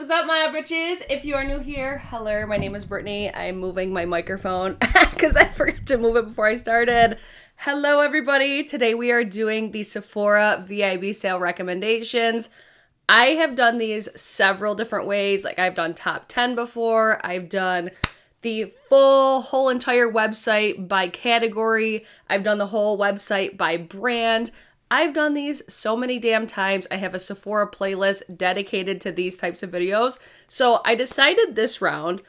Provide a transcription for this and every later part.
What's up, my bitches? If you are new here, hello, my name is Brittany. I'm moving my microphone because I forgot to move it before I started. Hello, everybody. Today we are doing the Sephora Vib sale recommendations. I have done these several different ways. Like, I've done top 10 before. I've done the whole entire website by category. I've done the whole website by brand. I've done these so many damn times. I have a Sephora playlist dedicated to these types of videos. So I decided this round,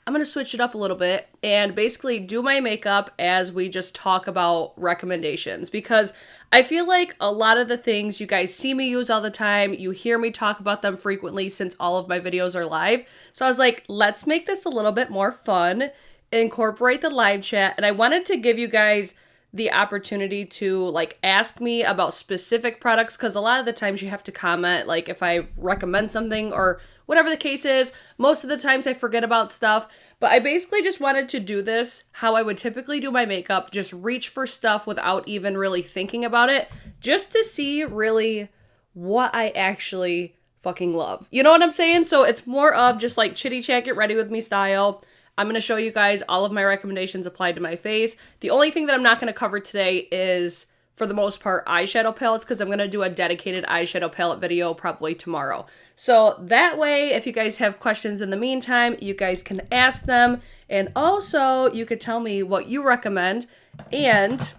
I'm going to switch it up a little bit and basically do my makeup as we just talk about recommendations, because I feel like a lot of the things you guys see me use all the time, you hear me talk about them frequently since all of my videos are live. So I was like, let's make this a little bit more fun, incorporate the live chat, and I wanted to give you guys the opportunity to like ask me about specific products, because a lot of the times you have to comment like if I recommend something or whatever the case is. Most of the times I forget about stuff, but I basically just wanted to do this how I would typically do my makeup, just reach for stuff without even really thinking about it, just to see really what I actually fucking love. You know what I'm saying? So it's more of just like chitty chat, get ready with me style. I'm going to show you guys all of my recommendations applied to my face. The only thing that I'm not going to cover today is, for the most part, eyeshadow palettes, because I'm going to do a dedicated eyeshadow palette video probably tomorrow. So that way, if you guys have questions in the meantime, you guys can ask them. And also, you could tell me what you recommend, and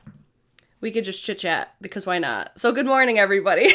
we could just chit-chat, because why not? So good morning, everybody.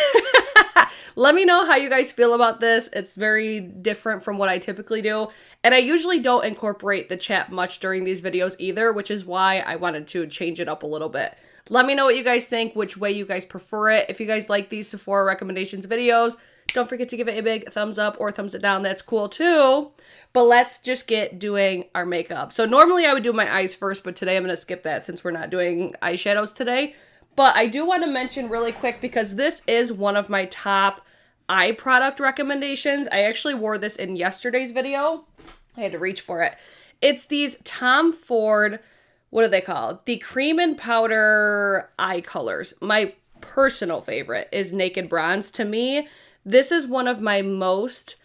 Let me know how you guys feel about this. It's very different from what I typically do. And I usually don't incorporate the chat much during these videos either, which is why I wanted to change it up a little bit. Let me know what you guys think, which way you guys prefer it. If you guys like these Sephora recommendations videos, don't forget to give it a big thumbs up or thumbs it down. That's cool too. But let's just get doing our makeup. So normally I would do my eyes first, but today I'm going to skip that since we're not doing eyeshadows today. But I do want to mention really quick, because this is one of my top eye product recommendations. I actually wore this in yesterday's video. I had to reach for it. It's these Tom Ford, what are they called? The cream and powder eye colors. My personal favorite is Naked Bronze. To me, this is one of my most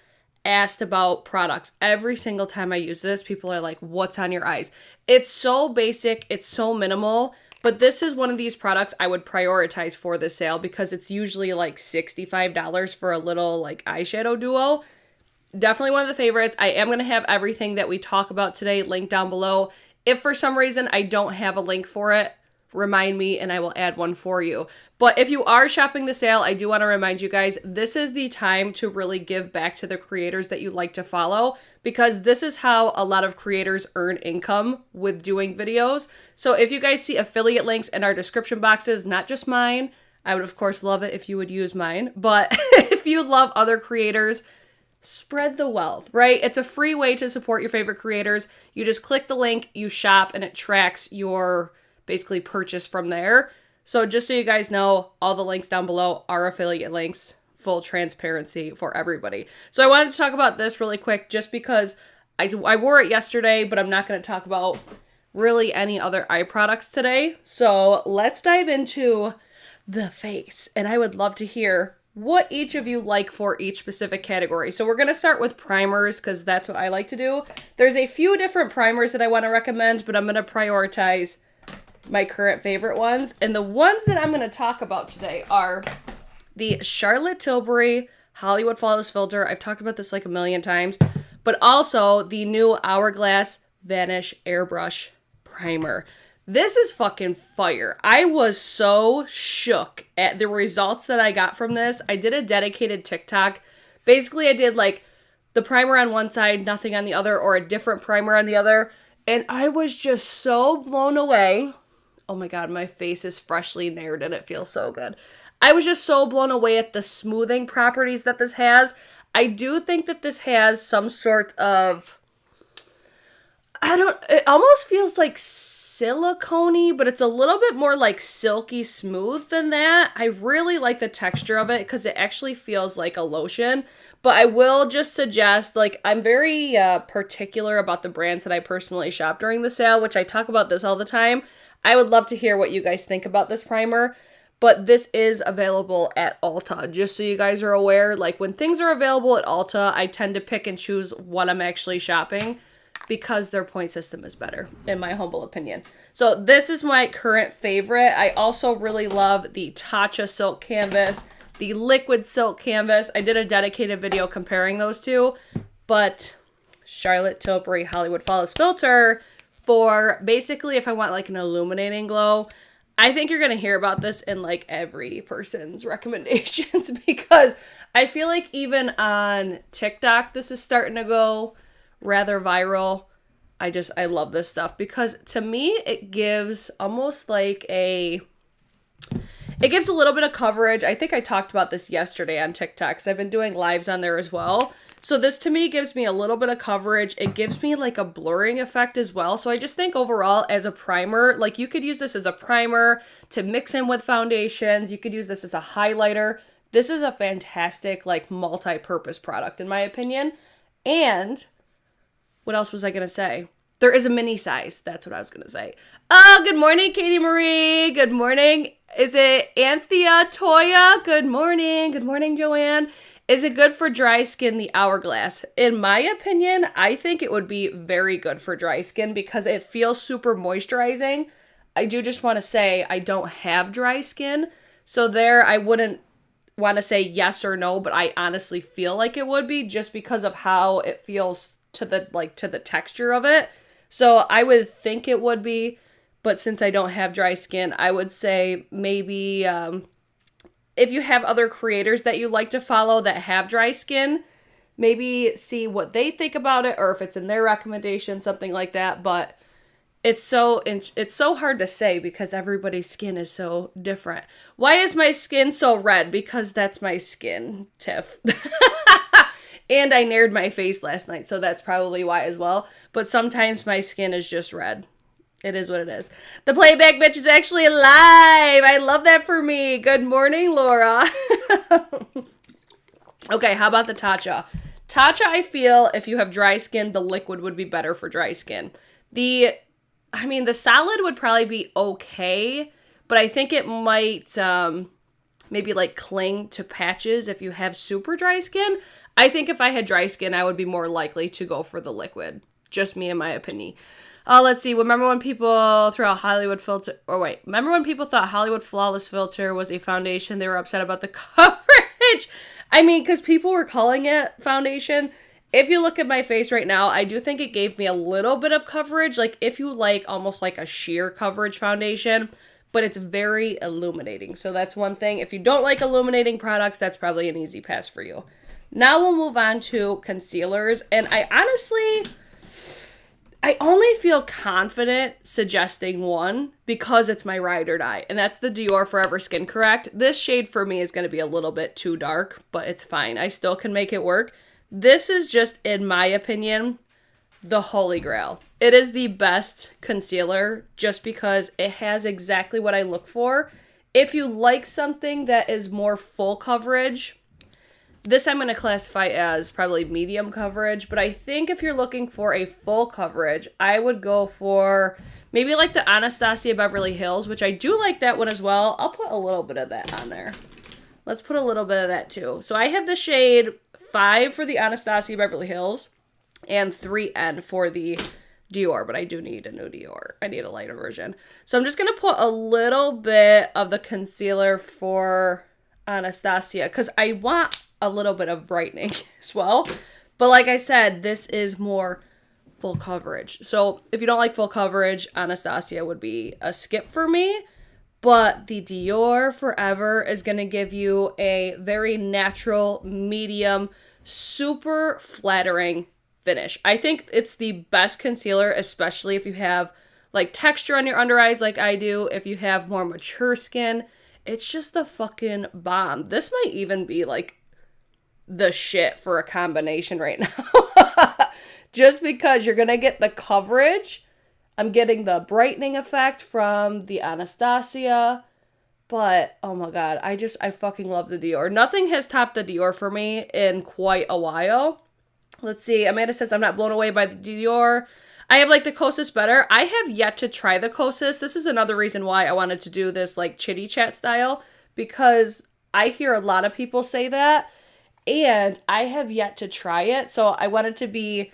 asked about products. Every single time I use this, people are like, what's on your eyes? It's so basic. It's so minimal. But this is one of these products I would prioritize for this sale, because it's usually like $65 for a little like eyeshadow duo. Definitely one of the favorites. I am going to have everything that we talk about today linked down below. If for some reason I don't have a link for it, remind me and I will add one for you. But if you are shopping the sale, I do want to remind you guys, this is the time to really give back to the creators that you like to follow, because this is how a lot of creators earn income with doing videos. So if you guys see affiliate links in our description boxes, not just mine, I would of course love it if you would use mine, but if you love other creators, spread the wealth, right? It's a free way to support your favorite creators. You just click the link, you shop, and it tracks your basically purchase from there. So just so you guys know, all the links down below are affiliate links, full transparency for everybody. So I wanted to talk about this really quick, just because I wore it yesterday, but I'm not going to talk about really any other eye products today. So let's dive into the face, and I would love to hear what each of you like for each specific category. So we're going to start with primers, because that's what I like to do. There's a few different primers that I want to recommend, but I'm going to prioritize my current favorite ones. And the ones that I'm going to talk about today are the Charlotte Tilbury Hollywood Flawless Filter. I've talked about this like a million times, but also the new Hourglass Vanish Airbrush Primer. This is fucking fire. I was so shook at the results that I got from this. I did a dedicated TikTok. Basically, I did like the primer on one side, nothing on the other, or a different primer on the other. And I was just so blown away. Oh my God, my face is freshly nared and it feels so good. I was just so blown away at the smoothing properties that this has. I do think that this has some sort of, it almost feels like silicone-y, but it's a little bit more like silky smooth than that. I really like the texture of it, because it actually feels like a lotion. But I will just suggest, like, I'm very particular about the brands that I personally shop during the sale, which I talk about this all the time. I would love to hear what you guys think about this primer. but this is available at Ulta. Just so you guys are aware, like when things are available at Ulta, I tend to pick and choose what I'm actually shopping because their point system is better, in my humble opinion. So this is my current favorite. I also really love the Tatcha Silk Canvas, the Liquid Silk Canvas. I did a dedicated video comparing those two, but Charlotte Tilbury Hollywood Flawless Filter for basically if I want like an illuminating glow. I think you're going to hear about this in like every person's recommendations because I feel like even on TikTok, this is starting to go rather viral. I love this stuff because to me, it gives almost like it gives a little bit of coverage. I think I talked about this yesterday on TikTok because I've been doing lives on there as well. So this to me gives me a little bit of coverage. It gives me like a blurring effect as well. So I just think overall as a primer, like you could use this as a primer to mix in with foundations. You could use this as a highlighter. This is a fantastic like multi-purpose product in my opinion. And what else was I going to say? There is a mini size. That's what I was going to say. Oh, good morning, Katie Marie. Good morning. Is it Anthea Toya? Good morning. Good morning, Joanne. Is it good for dry skin, the Hourglass? In my opinion, I think it would be very good for dry skin because it feels super moisturizing. I do just want to say I don't have dry skin, so there I wouldn't want to say yes or no, but I honestly feel like it would be just because of how it feels to the texture of it. So I would think it would be, but since I don't have dry skin, I would say maybe if you have other creators that you like to follow that have dry skin, maybe see what they think about it or if it's in their recommendation, something like that. But it's so hard to say because everybody's skin is so different. Why is my skin so red? Because that's my skin, Tiff. And I nared my face last night, so that's probably why as well. But sometimes my skin is just red. It is what it is. The playback bitch is actually alive. I love that for me. Good morning, Laura. Okay, how about the Tatcha? Tatcha, I feel if you have dry skin, the liquid would be better for dry skin. The solid would probably be okay, but I think it might maybe like cling to patches if you have super dry skin. I think if I had dry skin, I would be more likely to go for the liquid. Just me in my opinion. Let's see. Remember when people remember when people thought Hollywood Flawless Filter was a foundation? They were upset about the coverage. I mean, because people were calling it foundation. If you look at my face right now, I do think it gave me a little bit of coverage. Like if you like almost like a sheer coverage foundation, but it's very illuminating. So that's one thing. If you don't like illuminating products, that's probably an easy pass for you. Now we'll move on to concealers. And I only feel confident suggesting one because it's my ride or die, and that's the Dior Forever Skin Correct. This shade for me is going to be a little bit too dark, but it's fine. I still can make it work. This is just, in my opinion, the holy grail. It is the best concealer just because it has exactly what I look for. If you like something that is more full coverage, this I'm going to classify as probably medium coverage, but I think if you're looking for a full coverage, I would go for maybe like the Anastasia Beverly Hills, which I do like that one as well. I'll put a little bit of that on there. Let's put a little bit of that too. So I have the shade 5 for the Anastasia Beverly Hills and 3N for the Dior, but I do need a new Dior. I need a lighter version. So I'm just going to put a little bit of the concealer for Anastasia because I want a little bit of brightening as well. But like I said, this is more full coverage. So if you don't like full coverage, Anastasia would be a skip for me. But the Dior Forever is going to give you a very natural, medium, super flattering finish. I think it's the best concealer, especially if you have like texture on your under eyes like I do. If you have more mature skin, it's just the fucking bomb. This might even be like the shit for a combination right now. Just because you're gonna get the coverage. I'm getting the brightening effect from the Anastasia. But oh my god, I fucking love the Dior. Nothing has topped the Dior for me in quite a while. Let's see. Amanda says I'm not blown away by the Dior. I have like the Kosas better. I have yet to try the Kosas. This is another reason why I wanted to do this like chitty chat style, because I hear a lot of people say that and I have yet to try it. So I wanted to be,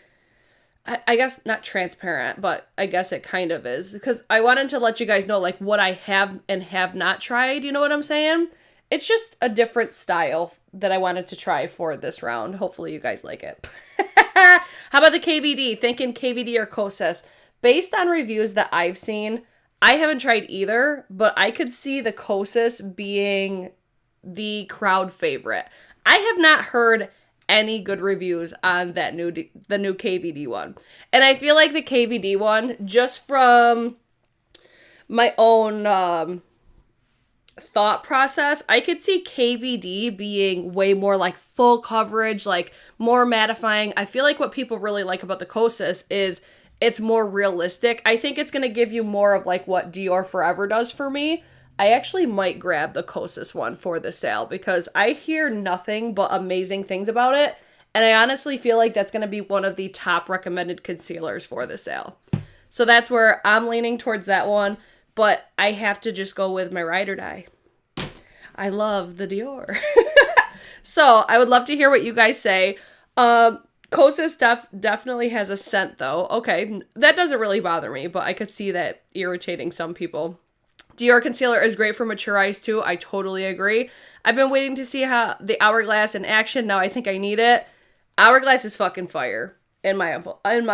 I guess not transparent, but I guess it kind of is, because I wanted to let you guys know like what I have and have not tried. You know what I'm saying? It's just a different style that I wanted to try for this round. Hopefully you guys like it. How about the KVD? Thinking KVD or Kosas. Based on reviews that I've seen, I haven't tried either, but I could see the Kosas being the crowd favorite. I have not heard any good reviews on the new KVD one. And I feel like the KVD one, just from my own thought process, I could see KVD being way more like full coverage, like more mattifying. I feel like what people really like about the Kosas is it's more realistic. I think it's going to give you more of like what Dior Forever does for me. I actually might grab the Kosas one for the sale because I hear nothing but amazing things about it. And I honestly feel like that's going to be one of the top recommended concealers for the sale. So that's where I'm leaning towards that one. But I have to just go with my ride or die. I love the Dior. So I would love to hear what you guys say. Kosas definitely has a scent though. Okay, that doesn't really bother me, but I could see that irritating some people. Dior concealer is great for mature eyes too. I totally agree. I've been waiting to see how the Hourglass in action. Now I think I need it. Hourglass is fucking fire in my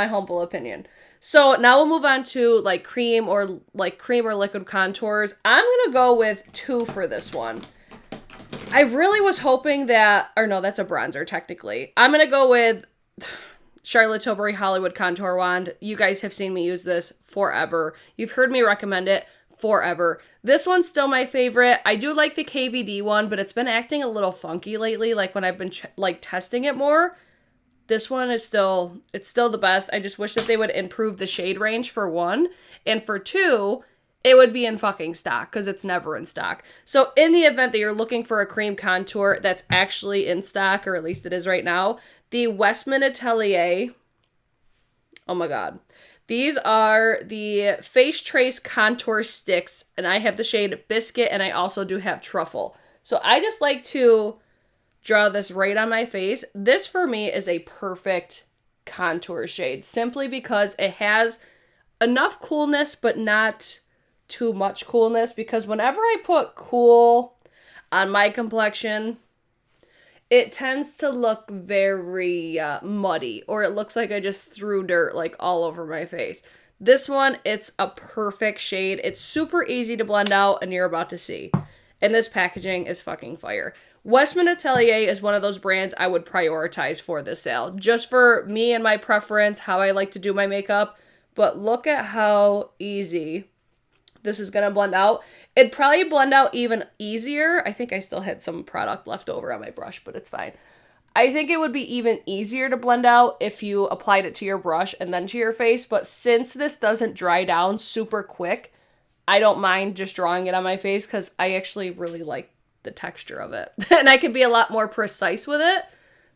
humble opinion. So now we'll move on to like cream or liquid contours. I'm going to go with 2 for this one. I really was hoping that, or no, that's a bronzer technically. I'm going to go with Charlotte Tilbury Hollywood Contour Wand. You guys have seen me use this forever. You've heard me recommend it forever. This one's still my favorite. I do like the KVD one, but it's been acting a little funky lately, like when I've been testing it more. This one is it's still the best. I just wish that they would improve the shade range for 1. And for 2, it would be in fucking stock because it's never in stock. So in the event that you're looking for a cream contour that's actually in stock, or at least it is right now, the Westman Atelier, oh my God. These are the Face Trace Contour Sticks, and I have the shade Biscuit, and I also do have Truffle. So I just like to draw this right on my face. This for me is a perfect contour shade, simply because it has enough coolness, but not too much coolness, because whenever I put cool on my complexion, it tends to look very muddy, or it looks like I just threw dirt like all over my face. This one, it's a perfect shade. It's super easy to blend out, and you're about to see. And this packaging is fucking fire. Westman Atelier is one of those brands I would prioritize for this sale, just for me and my preference, how I like to do my makeup. But look at how easy this is going to blend out. It'd probably blend out even easier. I think I still had some product left over on my brush, but it's fine. I think it would be even easier to blend out if you applied it to your brush and then to your face. But since this doesn't dry down super quick, I don't mind just drawing it on my face because I actually really like the texture of it. And I can be a lot more precise with it.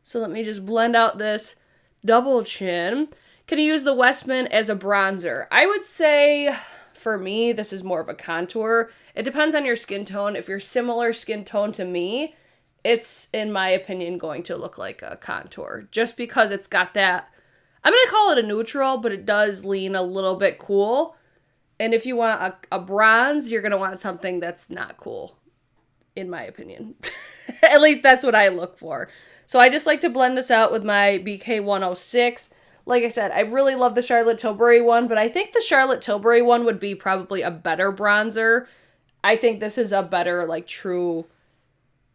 So let me just blend out this double chin. Can you use the Westman as a bronzer? I would say for me, this is more of a contour. It depends on your skin tone. If you're similar skin tone to me, it's, in my opinion, going to look like a contour. Just because it's got that, I'm going to call it a neutral, but it does lean a little bit cool. And if you want a bronze, you're going to want something that's not cool, in my opinion. At least that's what I look for. So I just like to blend this out with my BK106. Like I said, I really love the Charlotte Tilbury one, but I think the Charlotte Tilbury one would be probably a better bronzer. I think this is a better, like, true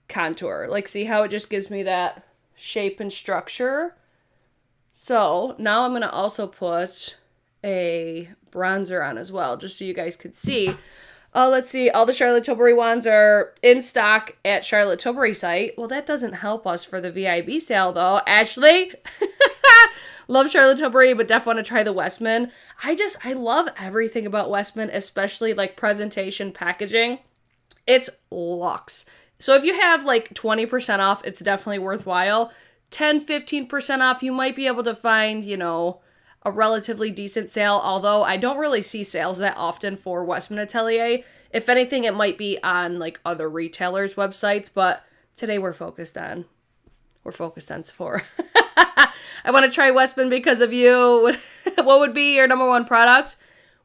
contour. Like, see how it just gives me that shape and structure? So now I'm going to also put a bronzer on as well, just so you guys could see. Let's see. All the Charlotte Tilbury ones are in stock at Charlotte Tilbury site. Well, that doesn't help us for the VIB sale, though. Ashley, love Charlotte Tilbury, but definitely want to try the Westman. I love everything about Westman, especially like presentation, packaging. It's luxe. So if you have like 20% off, it's definitely worthwhile. 10, 15% off, you might be able to find, you know, a relatively decent sale, although I don't really see sales that often for Westman Atelier. If anything, it might be on like other retailers' websites, but today we're focused on Sephora. I want to try Westman because of you. What would be your number one product?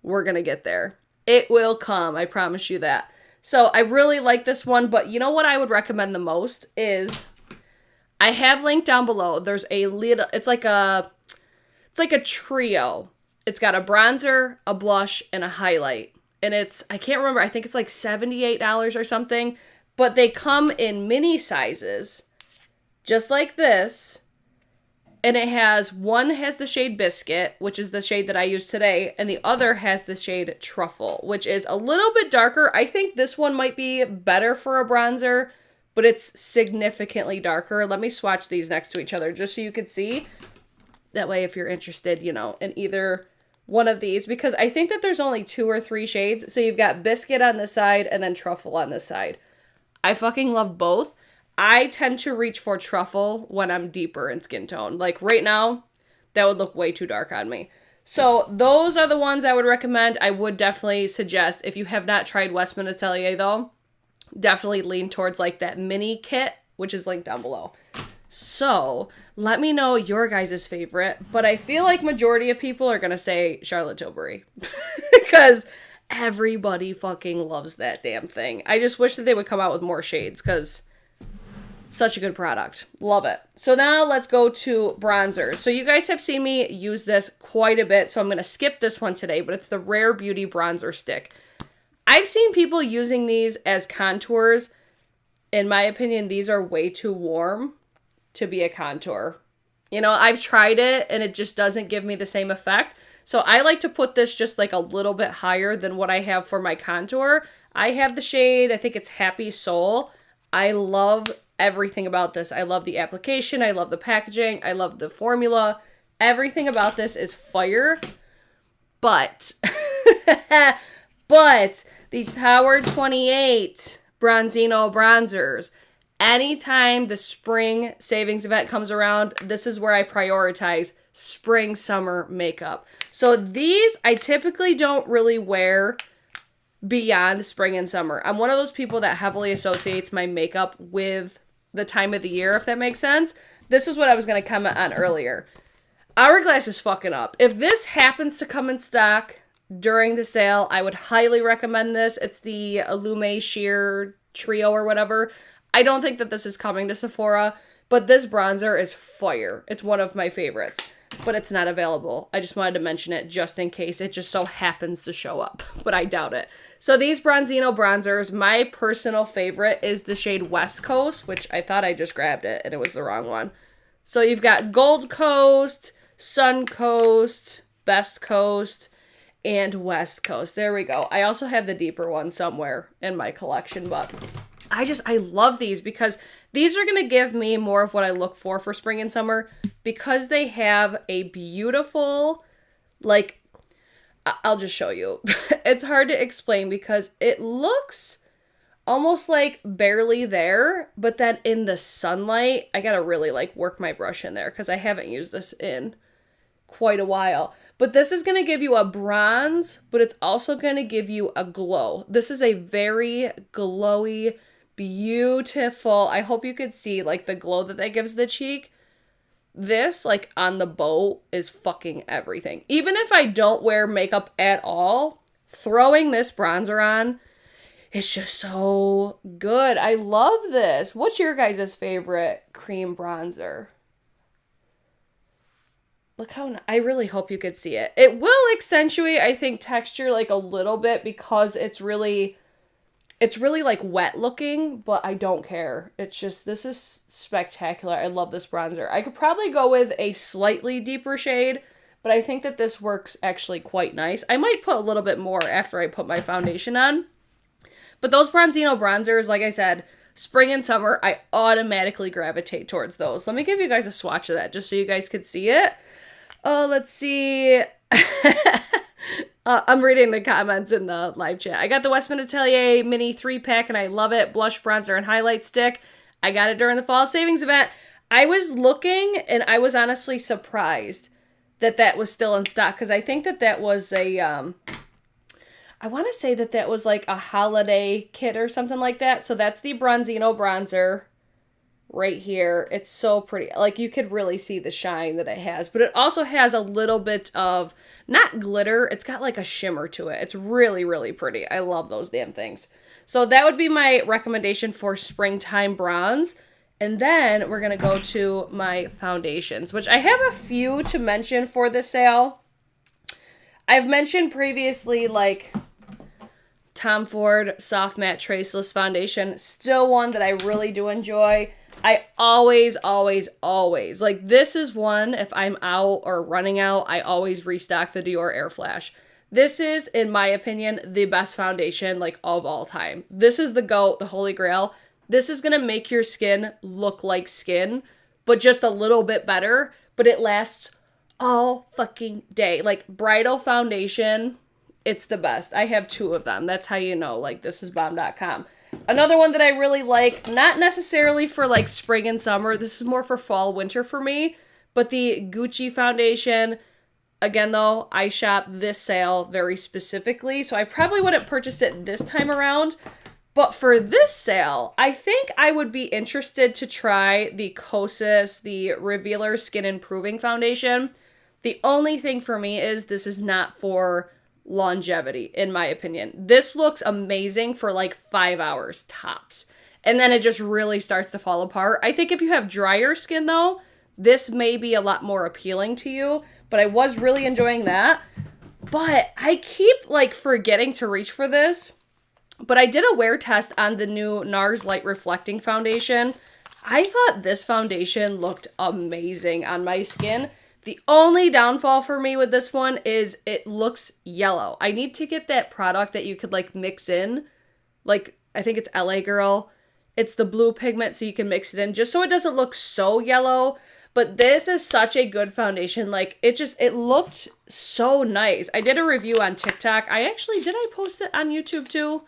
We're going to get there. It will come. I promise you that. So I really like this one, but you know what I would recommend the most is I have linked down below. There's a little, it's like a trio. It's got a bronzer, a blush, and a highlight. And it's, I can't remember, I think it's like $78 or something, but they come in mini sizes, just like this. And it has, one has the shade Biscuit, which is the shade that I use today, and the other has the shade Truffle, which is a little bit darker. I think this one might be better for a bronzer, but it's significantly darker. Let me swatch these next to each other just so you can see. That way, if you're interested, you know, in either one of these, because I think that there's only 2 or 3 shades. So you've got Biscuit on this side and then Truffle on this side. I fucking love both. I tend to reach for Truffle when I'm deeper in skin tone. Like right now, that would look way too dark on me. So those are the ones I would recommend. I would definitely suggest, if you have not tried Westman Atelier though, definitely lean towards like that mini kit, which is linked down below. So let me know your guys' favorite, but I feel like majority of people are going to say Charlotte Tilbury because everybody fucking loves that damn thing. I just wish that they would come out with more shades because such a good product. Love it. So now let's go to bronzers. So you guys have seen me use this quite a bit, so I'm going to skip this one today, but it's the Rare Beauty Bronzer Stick. I've seen people using these as contours. In my opinion, these are way too warm to be a contour. You know, I've tried it and it just doesn't give me the same effect. So I like to put this just like a little bit higher than what I have for my contour. I have the shade, I think it's Happy Soul. I love everything about this. I love the application. I love the packaging. I love the formula. Everything about this is fire. But, but the Tower 28 Bronzino bronzers, anytime the spring savings event comes around, this is where I prioritize spring, summer makeup. So these I typically don't really wear beyond spring and summer. I'm one of those people that heavily associates my makeup with the time of the year, if that makes sense. This is what I was going to comment on earlier. Hourglass is fucking up. If this happens to come in stock during the sale, I would highly recommend this. It's the Illume Sheer Trio or whatever. I don't think that this is coming to Sephora, but this bronzer is fire. It's one of my favorites, but it's not available. I just wanted to mention it just in case it just so happens to show up, but I doubt it. So these Bronzino bronzers, my personal favorite is the shade West Coast, which I thought I just grabbed it and it was the wrong one. So you've got Gold Coast, Sun Coast, Best Coast, and West Coast. There we go. I also have the deeper one somewhere in my collection, but I love these because these are going to give me more of what I look for spring and summer because they have a beautiful, like, I'll just show you. It's hard to explain because it looks almost like barely there, but then in the sunlight, I gotta really like work my brush in there because I haven't used this in quite a while. But this is gonna give you a bronze, but it's also gonna give you a glow. This is a very glowy, beautiful, I hope you could see like the glow that gives the cheek. This, like, on the boat is fucking everything. Even if I don't wear makeup at all, throwing this bronzer on, it's just so good. I love this. What's your guys' favorite cream bronzer? Look how, I really hope you could see it. It will accentuate, I think, texture, like, a little bit because it's really like wet looking, but I don't care. It's just, this is spectacular. I love this bronzer. I could probably go with a slightly deeper shade, but I think that this works actually quite nice. I might put a little bit more after I put my foundation on. But those Bronzino bronzers, like I said, spring and summer, I automatically gravitate towards those. Let me give you guys a swatch of that just so you guys could see it. Oh, let's see. I'm reading the comments in the live chat. I got the Westman Atelier mini 3-pack and I love it. Blush, bronzer, and highlight stick. I got it during the fall savings event. I was looking and I was honestly surprised. that was still in stock, because I think that was a, I want to say that was like a holiday kit or something like that. So that's the Bronzino bronzer right here. It's so pretty. Like, you could really see the shine that it has, but it also has a little bit of, not glitter, it's got like a shimmer to it. It's really, really pretty. I love those damn things. So that would be my recommendation for springtime bronze. And then we're going to go to my foundations, which I have a few to mention for this sale. I've mentioned previously, like, Tom Ford Soft Matte Traceless Foundation. Still one that I really do enjoy. I always, like, this is one, if I'm out or running out, I always restock the Dior Air Flash. This is, in my opinion, the best foundation, like, of all time. This is the GOAT, the Holy Grail. This is going to make your skin look like skin, but just a little bit better, but it lasts all fucking day. Like, bridal foundation, it's the best. I have 2 of them. That's how you know, like, this is bomb.com. Another one that I really like, not necessarily for, like, spring and summer. This is more for fall, winter for me, but the Gucci foundation. Again, though, I shop this sale very specifically, so I probably wouldn't purchase it this time around. But for this sale, I think I would be interested to try the Kosas, the Revealer Skin Improving Foundation. The only thing for me is this is not for longevity, in my opinion. This looks amazing for like 5 hours tops. And then it just really starts to fall apart. I think if you have drier skin, though, this may be a lot more appealing to you. But I was really enjoying that. But I keep, like, forgetting to reach for this. But I did a wear test on the new NARS Light Reflecting Foundation. I thought this foundation looked amazing on my skin. The only downfall for me with this one is it looks yellow. I need to get that product that you could, like, mix in. Like, I think it's LA Girl. It's the blue pigment, so you can mix it in just so it doesn't look so yellow. But this is such a good foundation. Like, it looked so nice. I did a review on TikTok. Did I post it on YouTube too?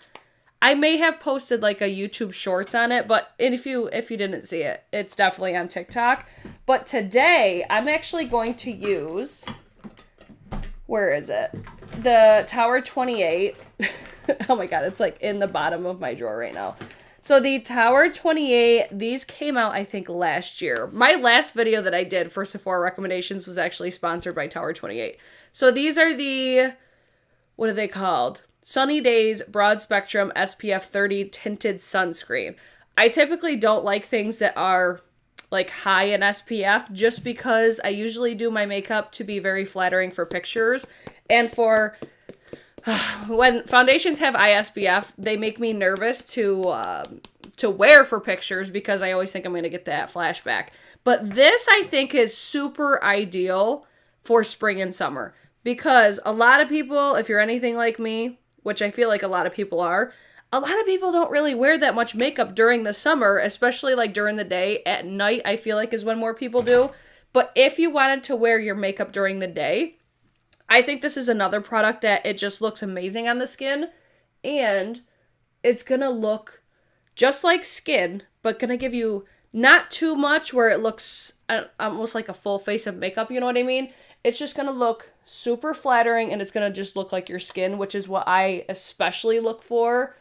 I may have posted like a YouTube shorts on it, but if you didn't see it, it's definitely on TikTok. But today, I'm actually going to use, where is it? The Tower 28. Oh my God, it's like in the bottom of my drawer right now. So the Tower 28, these came out, I think, last year. My last video that I did for Sephora recommendations was actually sponsored by Tower 28. So these are the, what are they called? Sunny Days Broad Spectrum SPF 30 Tinted Sunscreen. I typically don't like things that are like high in SPF just because I usually do my makeup to be very flattering for pictures. And for when foundations have high SPF, they make me nervous to wear for pictures because I always think I'm going to get that flashback. But this, I think, is super ideal for spring and summer because a lot of people, if you're anything like me, which I feel like a lot of people are, a lot of people don't really wear that much makeup during the summer, especially like during the day. At night, I feel like is when more people do. But if you wanted to wear your makeup during the day, I think this is another product that it just looks amazing on the skin. And it's going to look just like skin, but going to give you not too much where it looks almost like a full face of makeup, you know what I mean? It's just going to look super flattering and it's going to just look like your skin, which is what I especially look for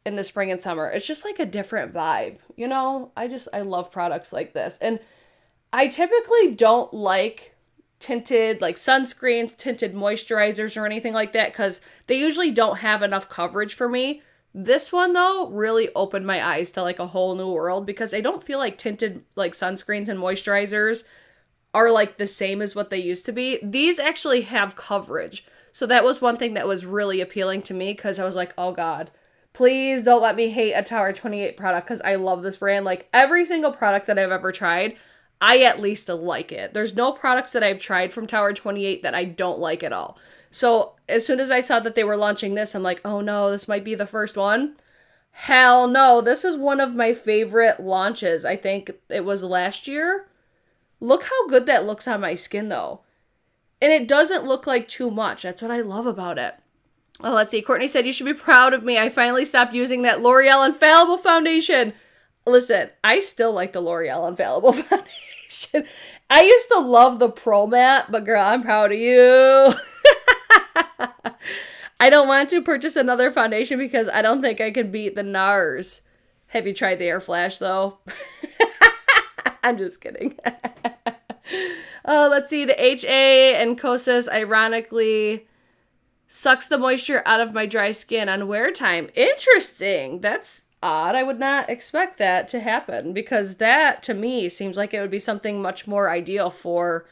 in the spring and summer. It's just like a different vibe, you know? I love products like this. And I typically don't like tinted like sunscreens, tinted moisturizers or anything like that because they usually don't have enough coverage for me. This one, though, really opened my eyes to like a whole new world because I don't feel like tinted like sunscreens and moisturizers are like the same as what they used to be. These actually have coverage. So that was one thing that was really appealing to me because I was like, oh God, please don't let me hate a Tower 28 product because I love this brand. Like every single product that I've ever tried, I at least like it. There's no products that I've tried from Tower 28 that I don't like at all. So as soon as I saw that they were launching this, I'm like, oh no, this might be the first one. Hell no, this is one of my favorite launches. I think it was last year. Look how good that looks on my skin though. And it doesn't look like too much. That's what I love about it. Well, let's see. Courtney said, you should be proud of me. I finally stopped using that L'Oreal Infallible foundation. Listen, I still like the L'Oreal Infallible foundation. I used to love the Pro Matte, but girl, I'm proud of you. I don't want to purchase another foundation because I don't think I can beat the NARS. Have you tried the Air Flash, though? I'm just kidding. Oh, let's see. The HA and Kosas, ironically, sucks the moisture out of my dry skin on wear time. Interesting. That's odd. I would not expect that to happen because that, to me, seems like it would be something much more ideal for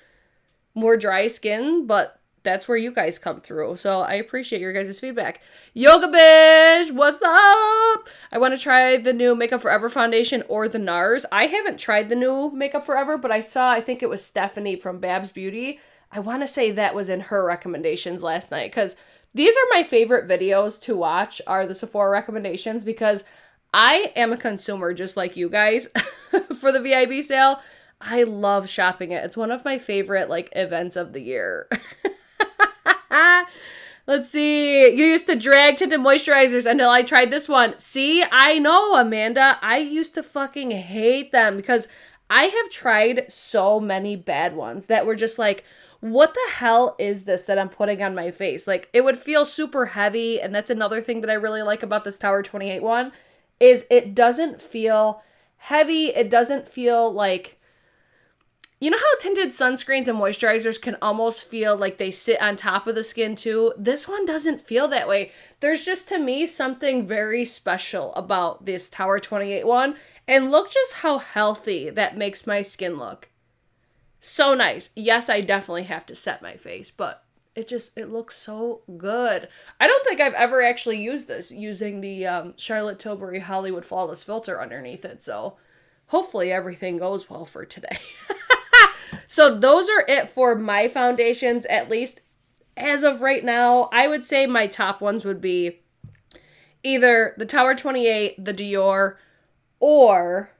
more dry skin, but that's where you guys come through. So I appreciate your guys' feedback. Yoga Bish, what's up? I want to try the new Makeup Forever foundation or the NARS. I haven't tried the new Makeup Forever, but I think it was Stephanie from Babs Beauty. I want to say that was in her recommendations last night because these are my favorite videos to watch are the Sephora recommendations because I am a consumer just like you guys for the VIB sale. I love shopping it. It's one of my favorite events of the year. Let's see. You used to drag tinted moisturizers until I tried this one. See, I know, Amanda. I used to fucking hate them because I have tried so many bad ones that were just like, what the hell is this that I'm putting on my face? Like, it would feel super heavy, and that's another thing that I really like about this Tower 28 one, is it doesn't feel heavy. It doesn't feel like... You know how tinted sunscreens and moisturizers can almost feel like they sit on top of the skin too? This one doesn't feel that way. There's just, to me, something very special about this Tower 28 one. And look just how healthy that makes my skin look. So nice. Yes, I definitely have to set my face, but it looks so good. I don't think I've ever actually used this using the Charlotte Tilbury Hollywood Flawless filter underneath it. So hopefully everything goes well for today. So those are it for my foundations, at least as of right now. I would say my top ones would be either the Tower 28, the Dior, or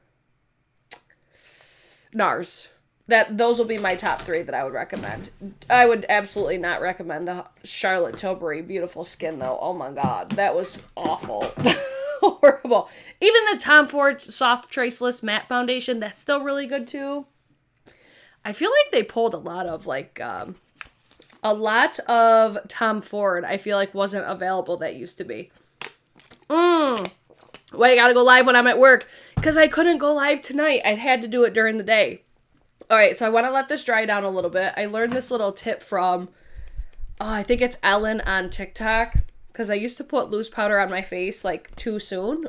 NARS. Those will be my top three that I would recommend. I would absolutely not recommend the Charlotte Tilbury Beautiful Skin, though. Oh my god, that was awful. Horrible. Even the Tom Ford Soft Traceless Matte Foundation, that's still really good too. I feel like they pulled a lot of Tom Ford, I feel like wasn't available that used to be. Why I gotta go live when I'm at work? Because I couldn't go live tonight. I had to do it during the day. Alright, so I want to let this dry down a little bit. I learned this little tip from, I think it's Ellen on TikTok. Because I used to put loose powder on my face, too soon.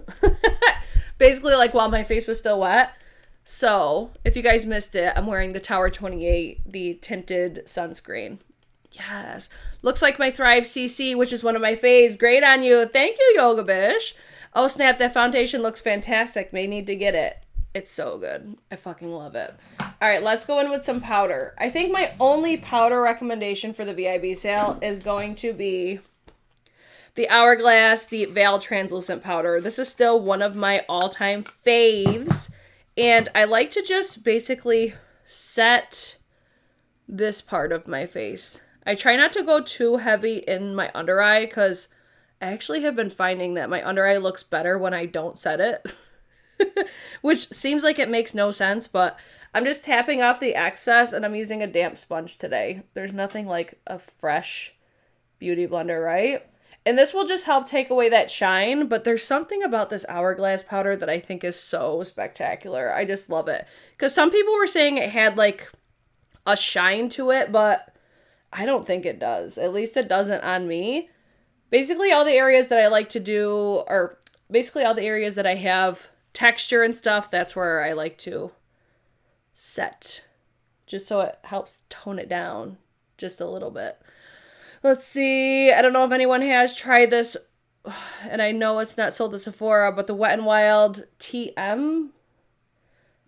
Basically, while my face was still wet. So, if you guys missed it, I'm wearing the Tower 28, the tinted sunscreen. Yes. Looks like my Thrive CC, which is one of my faves. Great on you. Thank you, Yoga Bish. Oh, snap. That foundation looks fantastic. May need to get it. It's so good. I fucking love it. All right, let's go in with some powder. I think my only powder recommendation for the VIB sale is going to be the Hourglass, the Veil Translucent Powder. This is still one of my all-time faves. And I like to just basically set this part of my face. I try not to go too heavy in my under eye because I actually have been finding that my under eye looks better when I don't set it. Which seems like it makes no sense, but I'm just tapping off the excess and I'm using a damp sponge today. There's nothing like a fresh beauty blender, right? And this will just help take away that shine, but there's something about this Hourglass powder that I think is so spectacular. I just love it. Because some people were saying it had a shine to it, but I don't think it does. At least it doesn't on me. Basically all the areas that I like to do, or basically all the areas that I have texture and stuff, that's where I like to set. Just so it helps tone it down just a little bit. Let's see. I don't know if anyone has tried this, and I know it's not sold at Sephora, but the Wet n Wild TM.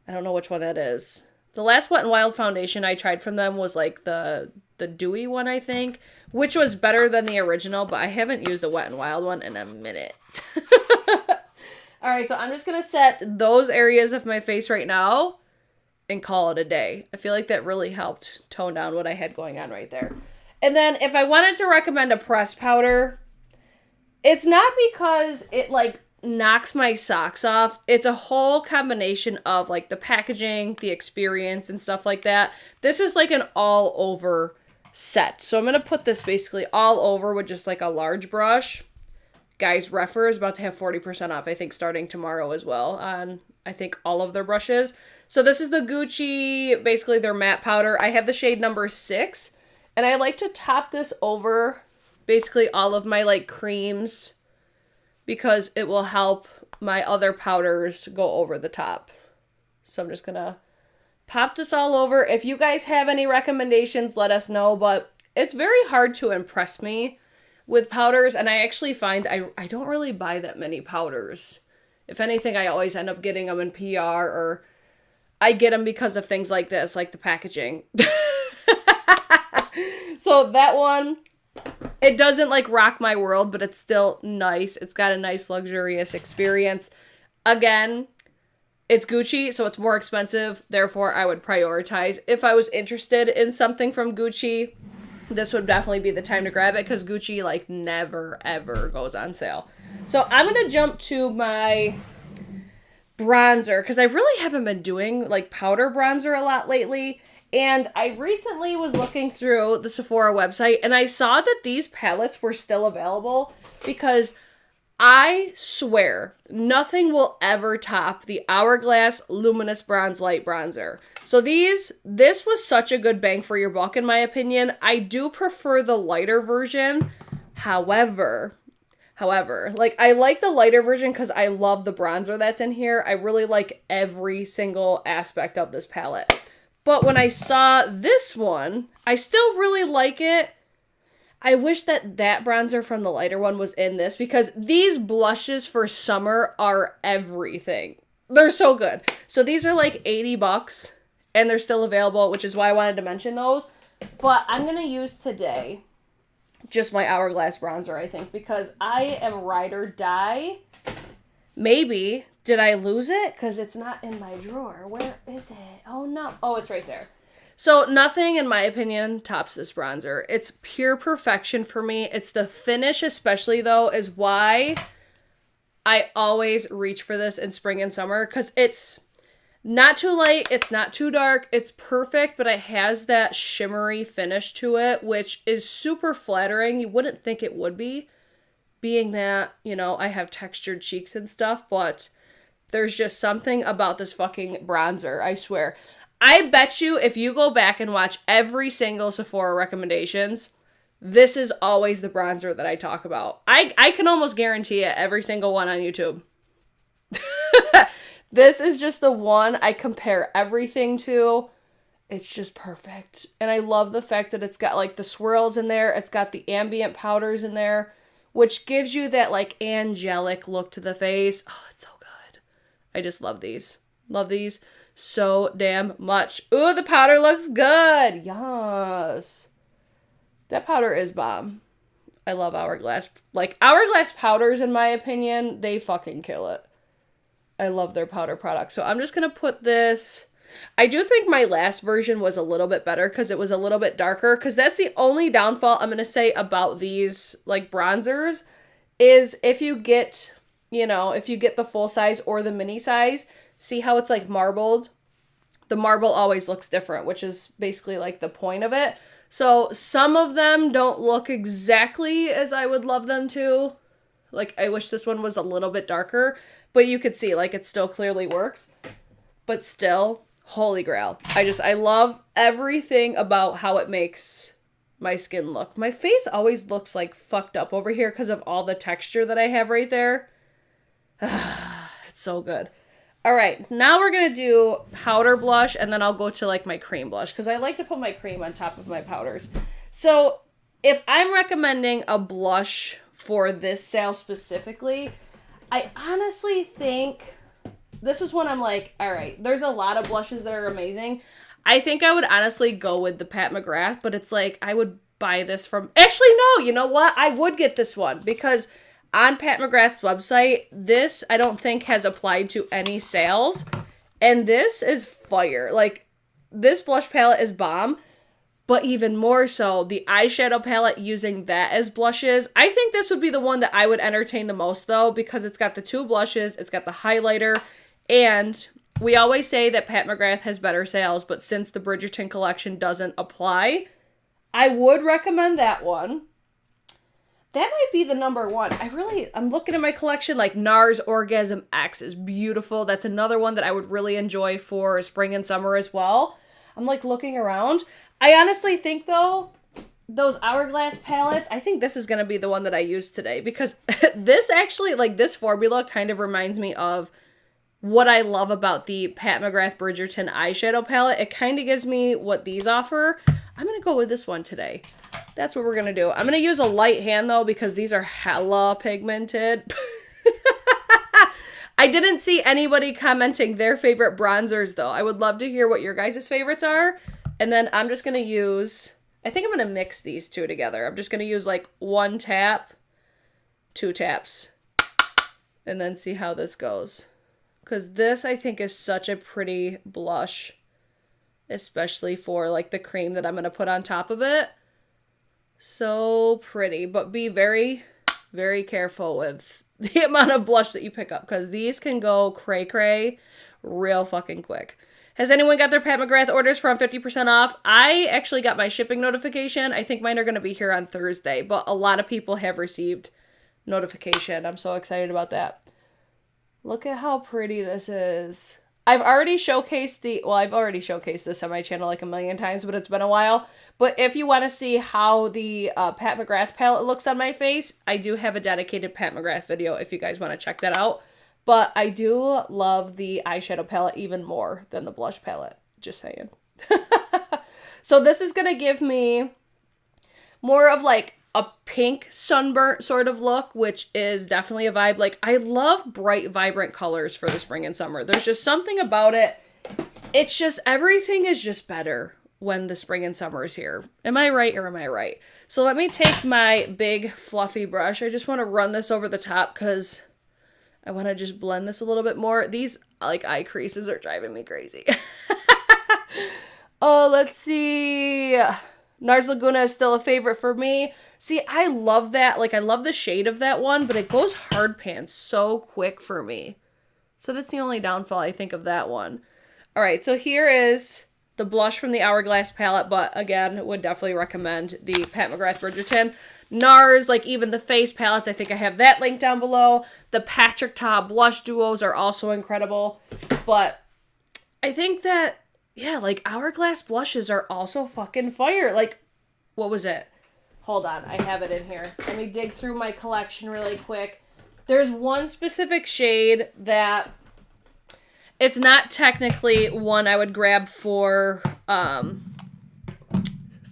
I don't know which one that is. The last Wet n Wild foundation I tried from them was the dewy one, I think, which was better than the original, but I haven't used the Wet n Wild one in a minute. All right, so I'm just going to set those areas of my face right now and call it a day. I feel like that really helped tone down what I had going on right there. And then if I wanted to recommend a pressed powder, it's not because it knocks my socks off. It's a whole combination of like the packaging, the experience, and stuff like that. This is like an all over set. So I'm going to put this basically all over with just like a large brush. Guys, Refer is about to have 40% off, I think, starting tomorrow as well on, I think, all of their brushes. So this is the Gucci, basically their matte powder. I have the shade number 6, and I like to top this over basically all of my like creams because it will help my other powders go over the top. So I'm just going to pop this all over. If you guys have any recommendations, let us know, but it's very hard to impress me with powders, and I actually find I don't really buy that many powders. If anything, I always end up getting them in PR, or I get them because of things like this, like the packaging. So that one, it doesn't like rock my world, but it's still nice. It's got a nice luxurious experience. Again, it's Gucci, so it's more expensive. Therefore, I would prioritize. If I was interested in something from Gucci, this would definitely be the time to grab it because Gucci like never ever goes on sale. So I'm going to jump to my bronzer because I really haven't been doing like powder bronzer a lot lately. And I recently was looking through the Sephora website and I saw that these palettes were still available because I swear nothing will ever top the Hourglass Luminous Bronze Light Bronzer. So this was such a good bang for your buck in my opinion. I do prefer the lighter version. However, like I like the lighter version because I love the bronzer that's in here. I really like every single aspect of this palette. But when I saw this one, I still really like it. I wish that bronzer from the lighter one was in this because these blushes for summer are everything. They're so good. So these are like $80 and they're still available, which is why I wanted to mention those. But I'm going to use today just my Hourglass bronzer, I think, because I am ride or die. Maybe. Did I lose it? Because it's not in my drawer. Where is it? Oh, no. Oh, it's right there. So nothing, in my opinion, tops this bronzer. It's pure perfection for me. It's the finish especially, though, is why I always reach for this in spring and summer. Because it's not too light. It's not too dark. It's perfect, but it has that shimmery finish to it, which is super flattering. You wouldn't think it would be, being that, you know, I have textured cheeks and stuff. But there's just something about this fucking bronzer, I swear. I bet you if you go back and watch every single Sephora recommendations, this is always the bronzer that I talk about. I can almost guarantee it, every single one on YouTube. This is just the one I compare everything to. It's just perfect. And I love the fact that it's got like the swirls in there. It's got the ambient powders in there, which gives you that like angelic look to the face. Oh, it's so good. I just love these. Love these so damn much. Ooh, the powder looks good. Yes. That powder is bomb. I love Hourglass. Like, Hourglass powders, in my opinion, they fucking kill it. I love their powder products. So I'm just going to put this. I do think my last version was a little bit better because it was a little bit darker. Because that's the only downfall I'm going to say about these, like, bronzers is if you get, you know, if you get the full size or the mini size, see how it's like marbled? The marble always looks different, which is basically like the point of it. So some of them don't look exactly as I would love them to. Like, I wish this one was a little bit darker, but you could see like it still clearly works. But still, holy grail. I love everything about how it makes my skin look. My face always looks like fucked up over here because of all the texture that I have right there. It's so good. All right, now we're going to do powder blush, and then I'll go to, like, my cream blush, because I like to put my cream on top of my powders. So, if I'm recommending a blush for this sale specifically, I honestly think this is when I'm like, all right, there's a lot of blushes that are amazing. I think I would honestly go with the Pat McGrath, but it's like, I would buy this from... Actually, no, you know what? I would get this one, because... on Pat McGrath's website, this I don't think has applied to any sales. And this is fire. Like, this blush palette is bomb. but even more so, the eyeshadow palette using that as blushes. I think this would be the one that I would entertain the most though, because it's got the 2 blushes, it's got the highlighter, and we always say that Pat McGrath has better sales, but since the Bridgerton collection doesn't apply, I would recommend that one. That might be the number one. I'm looking at my collection, like NARS Orgasm X is beautiful. That's another one that I would really enjoy for spring and summer as well. I'm like looking around. I honestly think though, those Hourglass palettes, I think this is going to be the one that I use today, because this actually, like this formula kind of reminds me of what I love about the Pat McGrath Bridgerton eyeshadow palette. It kind of gives me what these offer. I'm going to go with this one today. That's what we're going to do. I'm going to use a light hand though, because these are hella pigmented. I didn't see anybody commenting their favorite bronzers though. I would love to hear what your guys' favorites are. And then I'm just going to use, I think I'm going to mix these two together. I'm just going to use like 1 tap, 2 taps, and then see how this goes. Because this I think is such a pretty blush, especially for like the cream that I'm going to put on top of it. So pretty, but be very, very careful with the amount of blush that you pick up, because these can go cray-cray real fucking quick. Has anyone got their Pat McGrath orders from 50% off? I actually got my shipping notification. I think mine are going to be here on Thursday, but a lot of people have received notification. I'm so excited about that. Look at how pretty this is. I've already showcased this on my channel like a million times, but it's been a while. But if you want to see how the Pat McGrath palette looks on my face, I do have a dedicated Pat McGrath video if you guys want to check that out. But I do love the eyeshadow palette even more than the blush palette. Just saying. So this is going to give me more of like a pink sunburnt sort of look, which is definitely a vibe. Like, I love bright, vibrant colors for the spring and summer. There's just something about it. It's just, everything is just better when the spring and summer is here. Am I right or am I right? So let me take my big fluffy brush. I just want to run this over the top because I want to just blend this a little bit more. These like eye creases are driving me crazy. Oh, let's see. NARS Laguna is still a favorite for me. See, I love that. Like, I love the shade of that one, but it goes hard pan so quick for me. So that's the only downfall I think of that one. All right, so here is the blush from the Hourglass palette, but again, would definitely recommend the Pat McGrath Bridgerton. NARS, like even the face palettes, I think I have that link down below. The Patrick Ta blush duos are also incredible. But I think that, yeah, like Hourglass blushes are also fucking fire. Like, what was it? Hold on, I have it in here. Let me dig through my collection really quick. There's one specific shade that it's not technically one I would grab for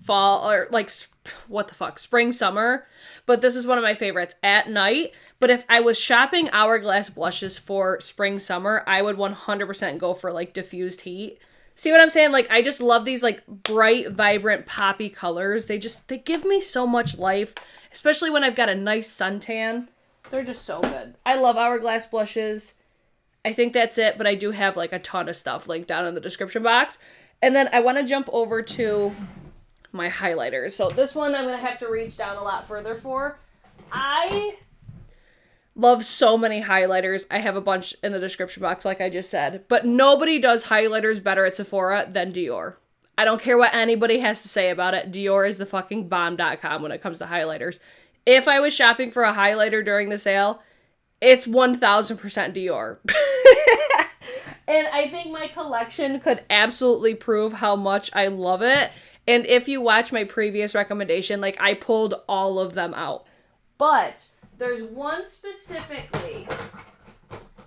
fall or like spring, summer, but this is one of my favorites at night. But if I was shopping Hourglass blushes for spring, summer, I would 100% go for like diffused heat. See what I'm saying? Like, I just love these like bright, vibrant, poppy colors. They give me so much life, especially when I've got a nice suntan. They're just so good. I love Hourglass blushes. I think that's it, but I do have like a ton of stuff linked down in the description box. And then I want to jump over to my highlighters. So this one I'm going to have to reach down a lot further for. I love so many highlighters. I have a bunch in the description box, like I just said. But nobody does highlighters better at Sephora than Dior. I don't care what anybody has to say about it. Dior is the fucking bomb.com when it comes to highlighters. If I was shopping for a highlighter during the sale, it's 1000% Dior. And I think my collection could absolutely prove how much I love it. And if you watch my previous recommendation, like I pulled all of them out. But there's one specifically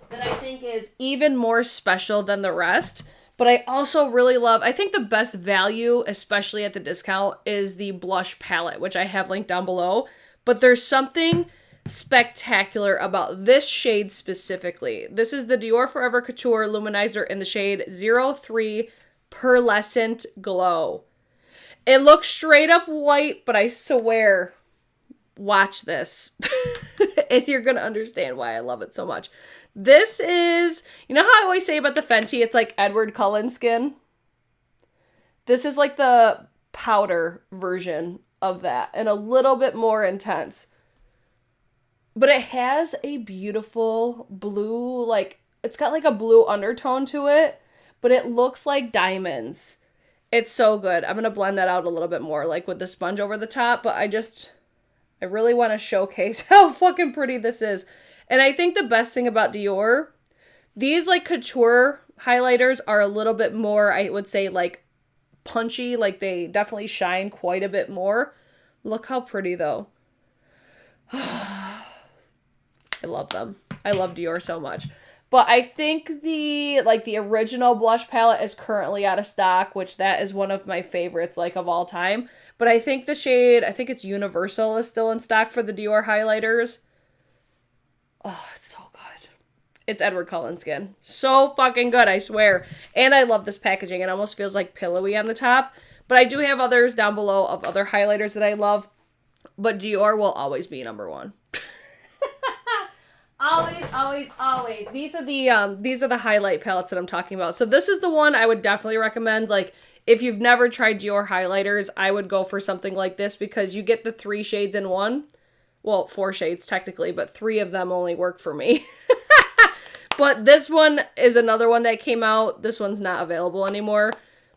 that I think is even more special than the rest. But I also really love, I think the best value, especially at the discount, is the blush palette, which I have linked down below. But there's something spectacular about this shade specifically. This is the Dior Forever Couture Luminizer in the shade 03 Pearlescent Glow. It looks straight up white, but I swear, watch this. And you're going to understand why I love it so much. This is, you know how I always say about the Fenty, it's like Edward Cullen skin? This is like the powder version of that and a little bit more intense. But it has a beautiful blue, like, it's got like a blue undertone to it, but it looks like diamonds. It's so good. I'm going to blend that out a little bit more, like with the sponge over the top, but I really want to showcase how fucking pretty this is. And I think the best thing about Dior, these like couture highlighters are a little bit more, I would say, like punchy, like they definitely shine quite a bit more. Look how pretty though. I love them. I love Dior so much. But I think the original blush palette is currently out of stock, which that is one of my favorites, like, of all time. But I think the shade, I think it's Universal, is still in stock for the Dior highlighters. Oh, it's so good. It's Edward Cullen Skin. So fucking good, I swear. And I love this packaging. It almost feels like pillowy on the top. But I do have others down below of other highlighters that I love. But Dior will always be number one. Always, always, always. These are the highlight palettes that I'm talking about. So this is the one I would definitely recommend. Like, if you've never tried Dior highlighters, I would go for something like this because you get the 3 shades in one. Well, 4 shades technically, but 3 of them only work for me. But this one is another one that came out. This one's not available anymore.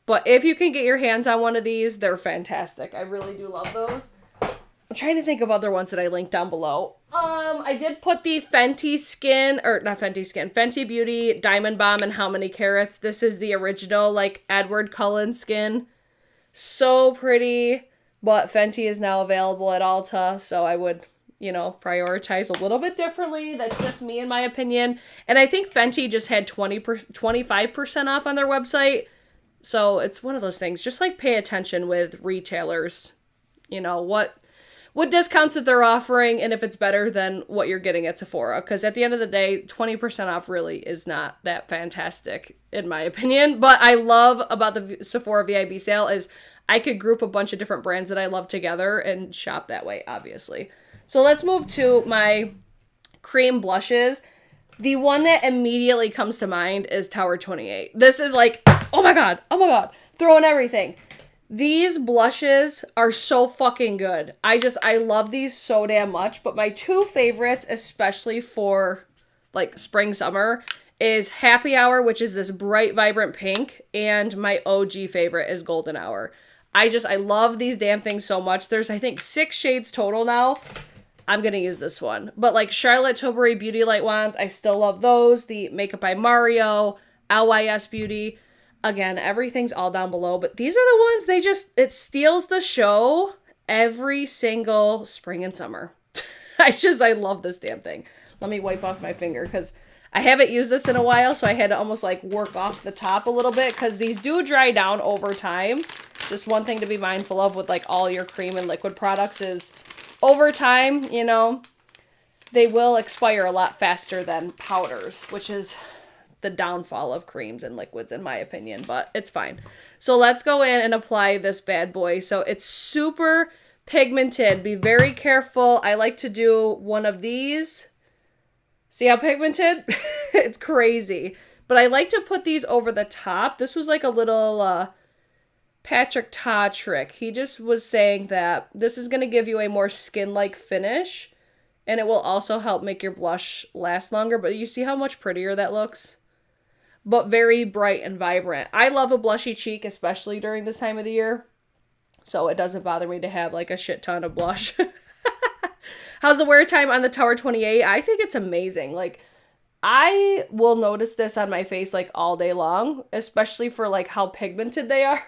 But if you can get your hands on one of these, they're fantastic. I really do love those. I'm trying to think of other ones that I linked down below. I did put the Fenty Beauty Diamond Bomb and How Many Carats. This is the original, like, Edward Cullen Skin. So pretty, but Fenty is now available at Ulta, so I would, you know, prioritize a little bit differently. That's just me in my opinion. And I think Fenty just had 25% off on their website. So it's one of those things. Just, like, pay attention with retailers. You know, what discounts that they're offering, and if it's better than what you're getting at Sephora. Because at the end of the day, 20% off really is not that fantastic, in my opinion. But I love about the Sephora VIB sale is I could group a bunch of different brands that I love together and shop that way, obviously. So let's move to my cream blushes. The one that immediately comes to mind is Tower 28. This is like, oh my god, throwing everything. These blushes are so fucking good. I love these so damn much. But my 2 favorites, especially for, like, spring, summer, is Happy Hour, which is this bright, vibrant pink. And my OG favorite is Golden Hour. I love these damn things so much. There's, I think, 6 shades total now. I'm going to use this one. But, like, Charlotte Tilbury Beauty Light Wands, I still love those. The Makeup by Mario, LYS Beauty. Again, everything's all down below, but these are the ones it steals the show every single spring and summer. I love this damn thing. Let me wipe off my finger because I haven't used this in a while, so I had to almost like work off the top a little bit because these do dry down over time. Just one thing to be mindful of with like all your cream and liquid products is over time, you know, they will expire a lot faster than powders, which is the downfall of creams and liquids in my opinion, but it's fine. So let's go in and apply this bad boy. So it's super pigmented. Be very careful. I like to do one of these. See how pigmented? It's crazy. But I like to put these over the top. This was like a little Patrick Ta trick. He just was saying that this is going to give you a more skin-like finish, and it will also help make your blush last longer. But you see how much prettier that looks? But very bright and vibrant. I love a blushy cheek, especially during this time of the year. So it doesn't bother me to have like a shit ton of blush. How's the wear time on the Tower 28? I think it's amazing. Like, I will notice this on my face like all day long, especially for like how pigmented they are.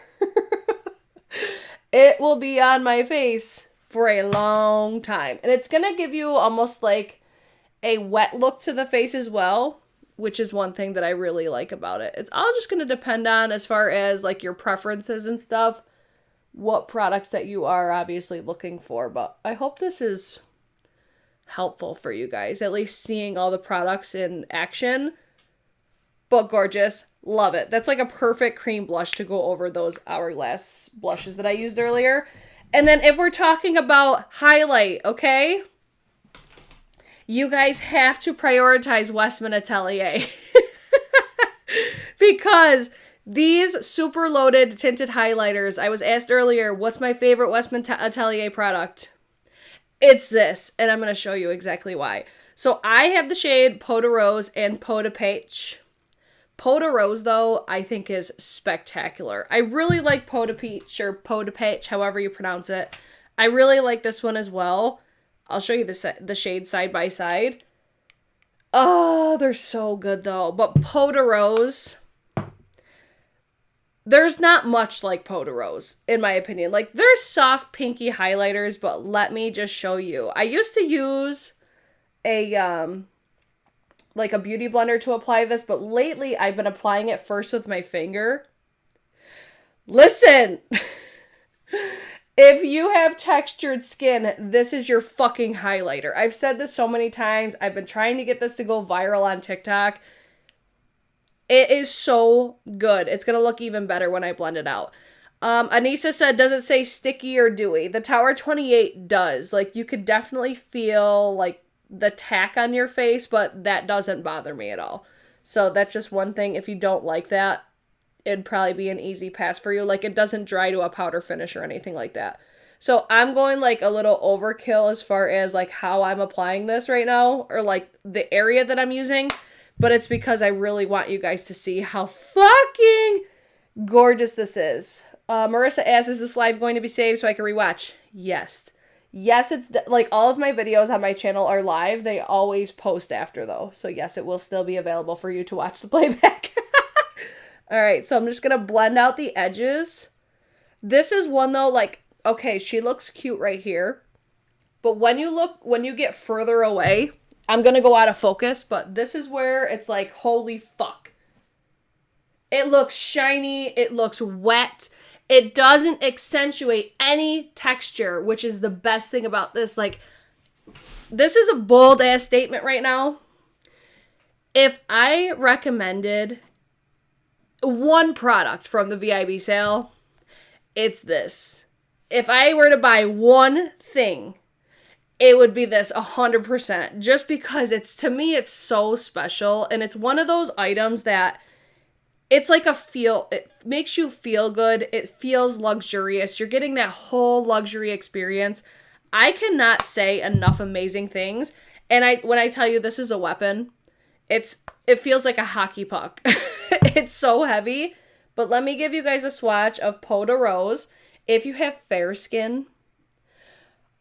It will be on my face for a long time. And it's going to give you almost like a wet look to the face as well, which is one thing that I really like about it. It's all just going to depend on, as far as like your preferences and stuff, what products that you are obviously looking for. But I hope this is helpful for you guys, at least seeing all the products in action. But gorgeous. Love it. That's like a perfect cream blush to go over those Hourglass blushes that I used earlier. And then if we're talking about highlight, okay? You guys have to prioritize Westman Atelier. Because These super loaded tinted highlighters. I was asked earlier, what's my favorite Westman Atelier product? It's this, and I'm going to show you exactly why. So I have the shade Peau de Rose and Peau de Peach. Peau de Rose, though, I think is spectacular. I really like Peau de Peach, or Peau de Peach, however you pronounce it. I really like this one as well. I'll show you the shade side by side. Oh, they're so good, though. But Peau de Rose, there's not much like Peau de Rose, in my opinion. Like, there's soft pinky highlighters, but let me just show you. I used to use a, like a beauty blender to apply this, but lately I've been applying it first with my finger. Listen! If you have textured skin, this is your fucking highlighter. I've said this so many times. I've been trying to get this to go viral on TikTok. It is so good. It's going to look even better when I blend it out. Anissa said, does it say sticky or dewy? The Tower 28 does. Like, you could definitely feel, like, the tack on your face, but that doesn't bother me at all. So that's just one thing. If you don't like that, it'd probably be an easy pass for you. Like, it doesn't dry to a powder finish or anything like that. So I'm going, like, a little overkill as far as, like, how I'm applying this right now, or, like, the area that I'm using. But it's because I really want you guys to see how fucking gorgeous this is. Marissa asks, is this live going to be saved so I can rewatch? Yes. Yes, it's like all of my videos on my channel are live. They always post after, though. So yes, it will still be available for you to watch the playback. All right, so I'm just going to blend out the edges. This is one, though, like, okay, she looks cute right here. But when you get further away, I'm going to go out of focus, but this is where it's like, holy fuck. It looks shiny. It looks wet. It doesn't accentuate any texture, which is the best thing about this. Like, this is a bold-ass statement right now. If I recommended one product from the VIB sale, it's this. If I were to buy one thing, it would be this 100%, just because to me, it's so special. And it's one of those items that it's like it makes you feel good. It feels luxurious. You're getting that whole luxury experience. I cannot say enough amazing things. And when I tell you this is a weapon, it feels like a hockey puck. It's so heavy. But let me give you guys a swatch of Peau de Rose. If you have fair skin,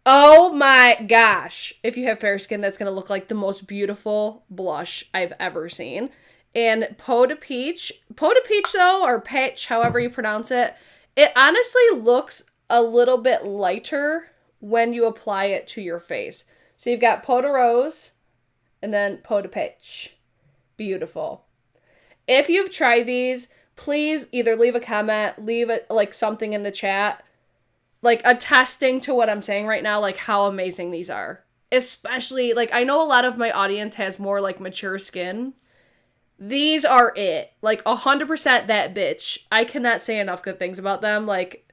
oh my gosh. If you have fair skin, that's going to look like the most beautiful blush I've ever seen. And Peau de Peach though, or Peach, however you pronounce it, it honestly looks a little bit lighter when you apply it to your face. So you've got Peau de Rose and then Peau de Peach. Beautiful. If you've tried these, please either leave a comment, leave it like something in the chat, like attesting to what I'm saying right now, like how amazing these are. Especially, like, I know a lot of my audience has more like mature skin. These are it. Like 100% that bitch. I cannot say enough good things about them. Like,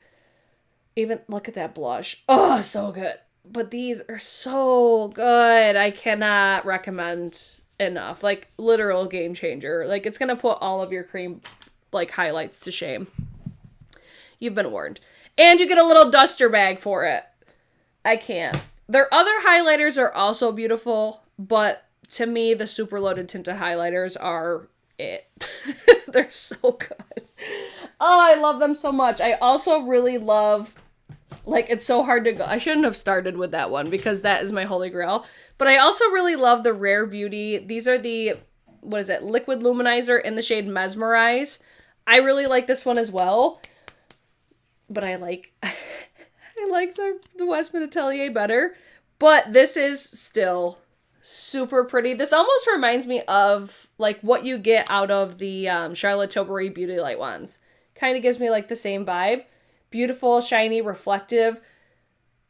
even look at that blush. Oh, so good. But these are so good. I cannot recommend enough. Like, literal game changer. Like, it's gonna put all of your cream like highlights to shame. You've been warned. And you get a little duster bag for it. I can't. Their other highlighters are also beautiful, but to me, the super loaded tinted highlighters are it. They're so good. Oh, I love them so much. I also really love, like, it's so hard to go. I shouldn't have started with that one because that is my holy grail. But I also really love the Rare Beauty. These are the, what is it, Liquid Luminizer in the shade Mesmerize. I really like this one as well. But I like the Westman Atelier better. But this is still super pretty. This almost reminds me of like what you get out of the Charlotte Tilbury Beauty Light ones. Kind of gives me like the same vibe. Beautiful, shiny, reflective.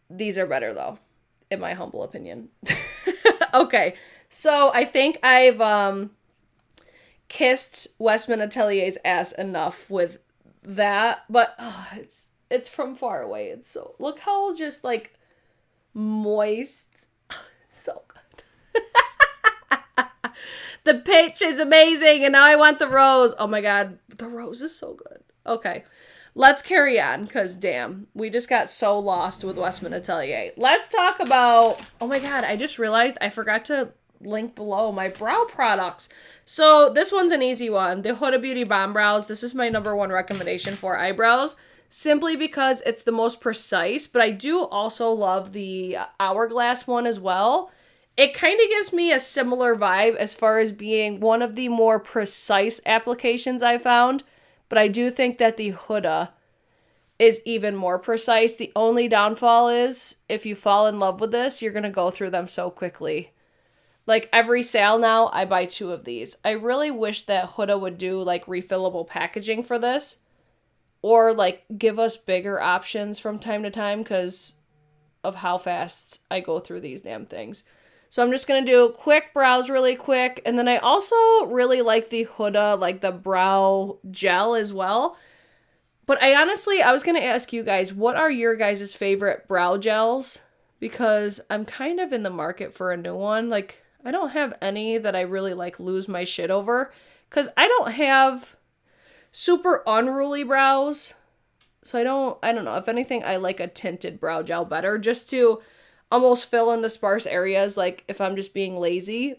These are better though, in my humble opinion. Okay, so I think I've kissed Westman Atelier's ass enough with that, but it's from far away. It's so, look how just like moist. So good. The pitch is amazing, and now I want the rose. Oh my god, the rose is so good. Okay, let's carry on, because damn, we just got so lost with Westman Atelier. Let's talk about, oh my god, I just realized I forgot to link below my brow products. So this one's an easy one. The Huda Beauty Bomb Brows. This is my #1 recommendation for eyebrows, simply because it's the most precise, but I do also love the Hourglass one as well. It kind of gives me a similar vibe as far as being one of the more precise applications I found, but I do think that the Huda is even more precise. The only downfall is if you fall in love with this, you're going to go through them so quickly. Like every sale now, I buy 2 of these. I really wish that Huda would do like refillable packaging for this, or like give us bigger options from time to time because of how fast I go through these damn things. So I'm just going to do quick brows really quick. And then I also really like the Huda, like the brow gel as well. But I was going to ask you guys, what are your guys' favorite brow gels? Because I'm kind of in the market for a new one. Like, I don't have any that I really like lose my shit over. Because I don't have super unruly brows. So I don't know. If anything, I like a tinted brow gel better, just to almost fill in the sparse areas, like if I'm just being lazy,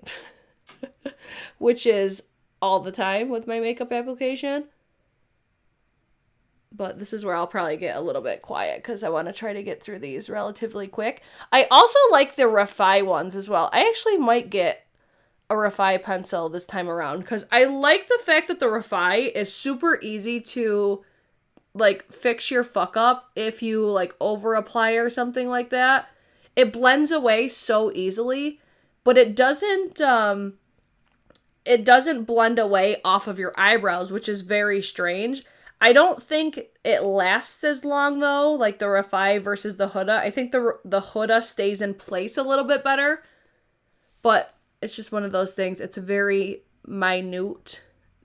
which is all the time with my makeup application. But this is where I'll probably get a little bit quiet because I want to try to get through these relatively quick. I also like the Refi ones as well. I actually might get a Refi pencil this time around because I like the fact that the Refi is super easy to like fix your fuck up if you like over apply or something like that. It blends away so easily, but it doesn't blend away off of your eyebrows, which is very strange. I don't think it lasts as long though, like the Refi versus the Huda. I think the Huda stays in place a little bit better, but it's just one of those things. It's a very minute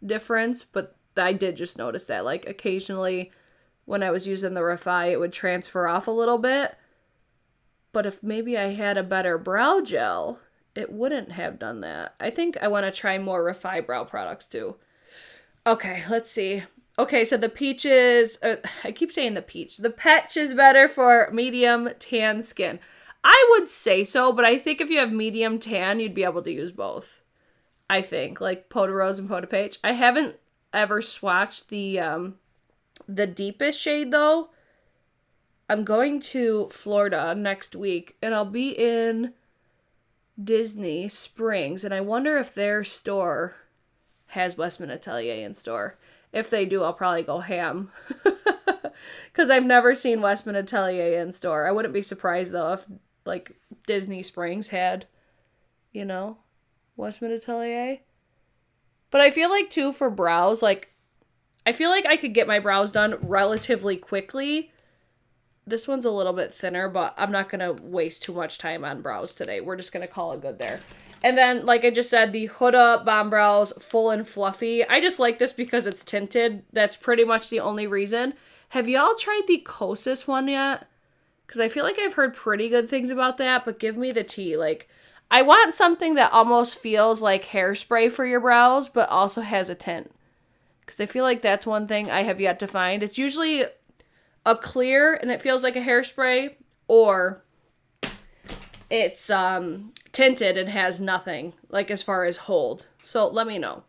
difference, but I did just notice that, like, occasionally when I was using the Refi, it would transfer off a little bit. But if maybe I had a better brow gel, it wouldn't have done that. I think I want to try more Refi brow products too. Okay, let's see. Okay, so the peaches, I keep saying the peach. The Petch is better for medium tan skin. I would say so, but I think if you have medium tan, you'd be able to use both. I think, like Peau de Rose and Peau de Peach. I haven't ever swatched the deepest shade though. I'm going to Florida next week, and I'll be in Disney Springs, and I wonder if their store has Westman Atelier in store. If they do, I'll probably go ham. Because I've never seen Westman Atelier in store. I wouldn't be surprised, though, if, like, Disney Springs had, you know, Westman Atelier. But I feel like, too, for brows, like, I feel like I could get my brows done relatively quickly. This one's a little bit thinner, but I'm not going to waste too much time on brows today. We're just going to call it good there. And then, like I just said, the Huda Bomb Brows Full and Fluffy. I just like this because it's tinted. That's pretty much the only reason. Have y'all tried the Kosas one yet? Because I feel like I've heard pretty good things about that, but give me the tea. Like, I want something that almost feels like hairspray for your brows, but also has a tint. Because I feel like that's one thing I have yet to find. It's usually a clear and it feels like a hairspray, or it's tinted and has nothing, like, as far as hold. So let me know.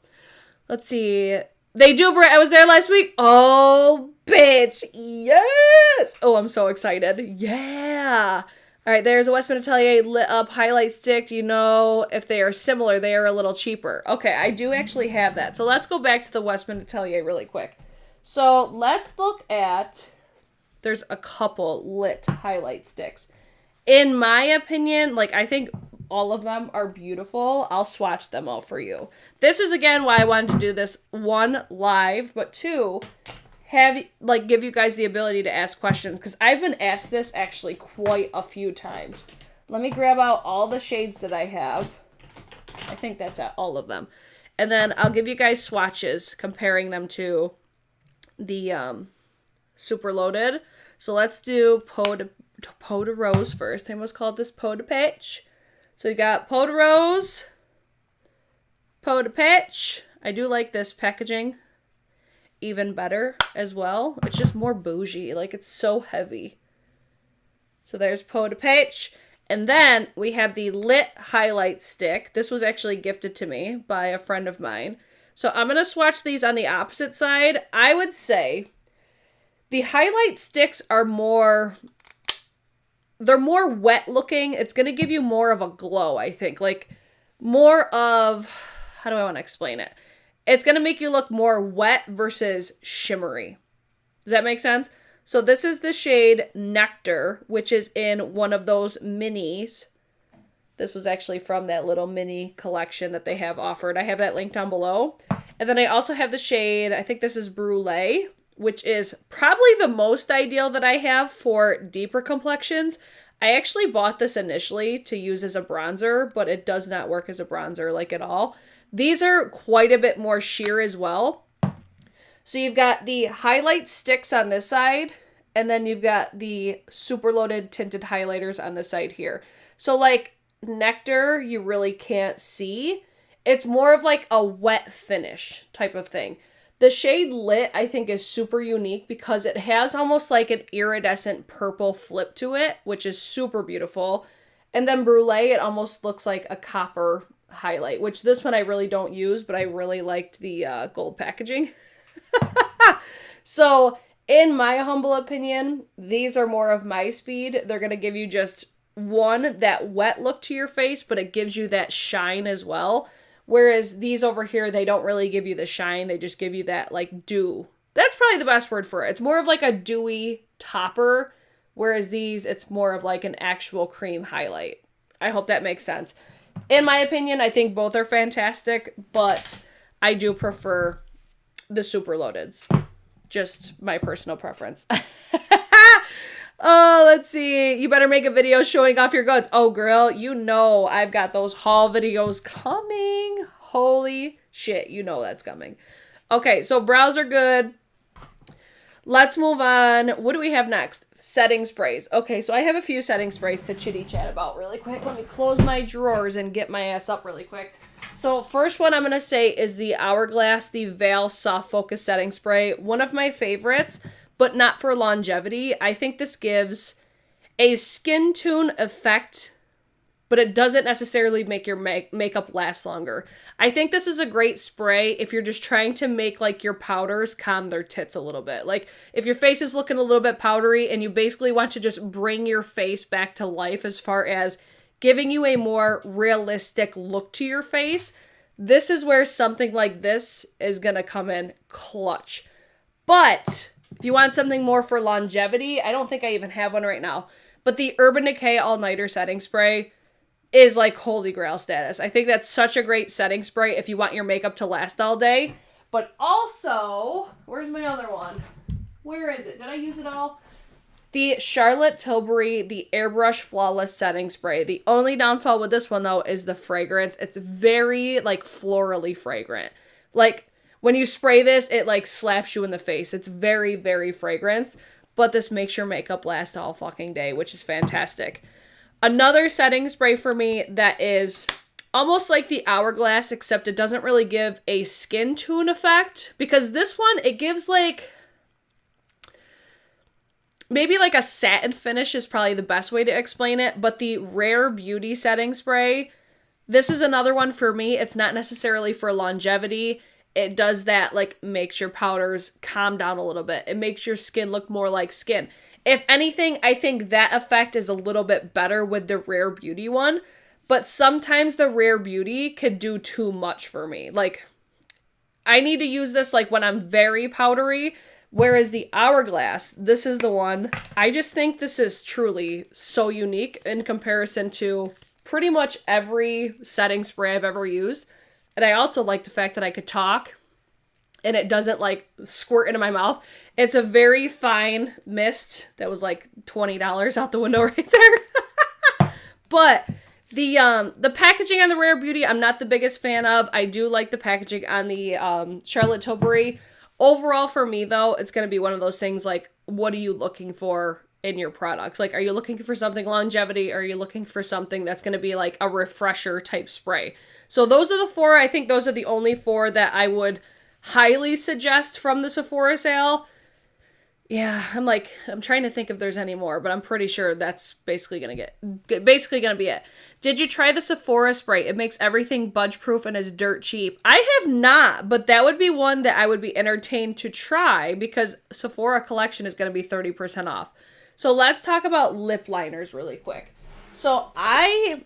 Let's see. They do BRIT. I was there last week. Oh, bitch. Yes. Oh, I'm so excited. Yeah. All right, there's a Westman Atelier lit up highlight stick. Do you know if they are similar? They are a little cheaper. Okay, I do actually have that. So let's go back to the Westman Atelier really quick. So let's look at, there's a couple lit highlight sticks. In my opinion, like, I think all of them are beautiful. I'll swatch them all for you. This is, again, why I wanted to do this, 1, live, but 2, give you guys the ability to ask questions, because I've been asked this actually quite a few times. Let me grab out all the shades that I have. I think that's all of them. And then I'll give you guys swatches comparing them to the Super Loaded. So let's do Peau de Rose first. I almost called this Peau de Peach. So we got Peau de Rose, Peau de Patch. I do like this packaging even better as well. It's just more bougie. Like, it's so heavy. So there's Peau de Patch. And then we have the Lit Highlight Stick. This was actually gifted to me by a friend of mine. So I'm going to swatch these on the opposite side. I would say the highlight sticks are they're more wet looking. It's going to give you more of a glow, I think. Like, more of, how do I want to explain it? It's going to make you look more wet versus shimmery. Does that make sense? So this is the shade Nectar, which is in one of those minis. This was actually from that little mini collection that they have offered. I have that linked down below. And then I also have the shade, I think this is Brulee, which is probably the most ideal that I have for deeper complexions. I actually bought this initially to use as a bronzer, but it does not work as a bronzer like at all. These are quite a bit more sheer as well. So you've got the highlight sticks on this side, and then you've got the super loaded tinted highlighters on this side here. So like Nectar, you really can't see. It's more of like a wet finish type of thing. The shade Lit, I think, is super unique because it has almost like an iridescent purple flip to it, which is super beautiful. And then Brulee, it almost looks like a copper highlight, which this one I really don't use, but I really liked the gold packaging. So in my humble opinion, these are more of my speed. They're going to give you just one, that wet look to your face, but it gives you that shine as well. Whereas these over here, they don't really give you the shine. They just give you that like dew. That's probably the best word for it. It's more of like a dewy topper. Whereas these, it's more of like an actual cream highlight. I hope that makes sense. In my opinion, I think both are fantastic, but I do prefer the super loadeds. Just my personal preference. Oh, let's see. You better make a video showing off your goods. Oh, girl, you know I've got those haul videos coming. Holy shit, you know that's coming. Okay, so brows are good. Let's move on. What do we have next? Setting sprays. Okay, so I have a few setting sprays to chitty chat about really quick. Let me close my drawers and get my ass up really quick. So first one I'm going to say is the Hourglass, the Veil Soft Focus Setting Spray. One of my favorites, but not for longevity. I think this gives a skin tone effect, but it doesn't necessarily make your makeup last longer. I think this is a great spray if you're just trying to make like your powders calm their tits a little bit. Like if your face is looking a little bit powdery and you basically want to just bring your face back to life as far as giving you a more realistic look to your face, this is where something like this is going to come in clutch. But if you want something more for longevity, I don't think I even have one right now, but the Urban Decay All Nighter Setting Spray is like holy grail status. I think that's such a great setting spray if you want your makeup to last all day. But also, where's my other one? Where is it? Did I use it all? The Charlotte Tilbury, the Airbrush Flawless Setting Spray. The only downfall with this one, though, is the fragrance. It's very, like, florally fragrant. Like, when you spray this, it, like, slaps you in the face. It's very, very fragrant. But this makes your makeup last all fucking day, which is fantastic. Another setting spray for me that is almost like the Hourglass, except it doesn't really give a skin tone effect. Because this one, it gives, like, maybe like a satin finish is probably the best way to explain it. But the Rare Beauty Setting Spray, this is another one for me. It's not necessarily for longevity. It does that, like, makes your powders calm down a little bit. It makes your skin look more like skin. If anything, I think that effect is a little bit better with the Rare Beauty one. But sometimes the Rare Beauty could do too much for me. Like, I need to use this, like, when I'm very powdery. Whereas the Hourglass, this is the one. I just think this is truly so unique in comparison to pretty much every setting spray I've ever used. And I also like the fact that I could talk and it doesn't like squirt into my mouth. It's a very fine mist that was like $20 out the window right there. But the packaging on the Rare Beauty, I'm not the biggest fan of. I do like the packaging on the Charlotte Tilbury. Overall for me though, it's going to be one of those things like, what are you looking for in your products. Like, are you looking for something longevity? Or are you looking for something that's going to be like a refresher type spray? So those are the 4. I think those are the only 4 that I would highly suggest from the Sephora sale. Yeah, I'm trying to think if there's any more, but I'm pretty sure that's basically gonna be it. Did you try the Sephora spray? It makes everything budge proof and is dirt cheap. I have not, but that would be one that I would be entertained to try because Sephora collection is gonna be 30% off. So let's talk about lip liners really quick. So I'm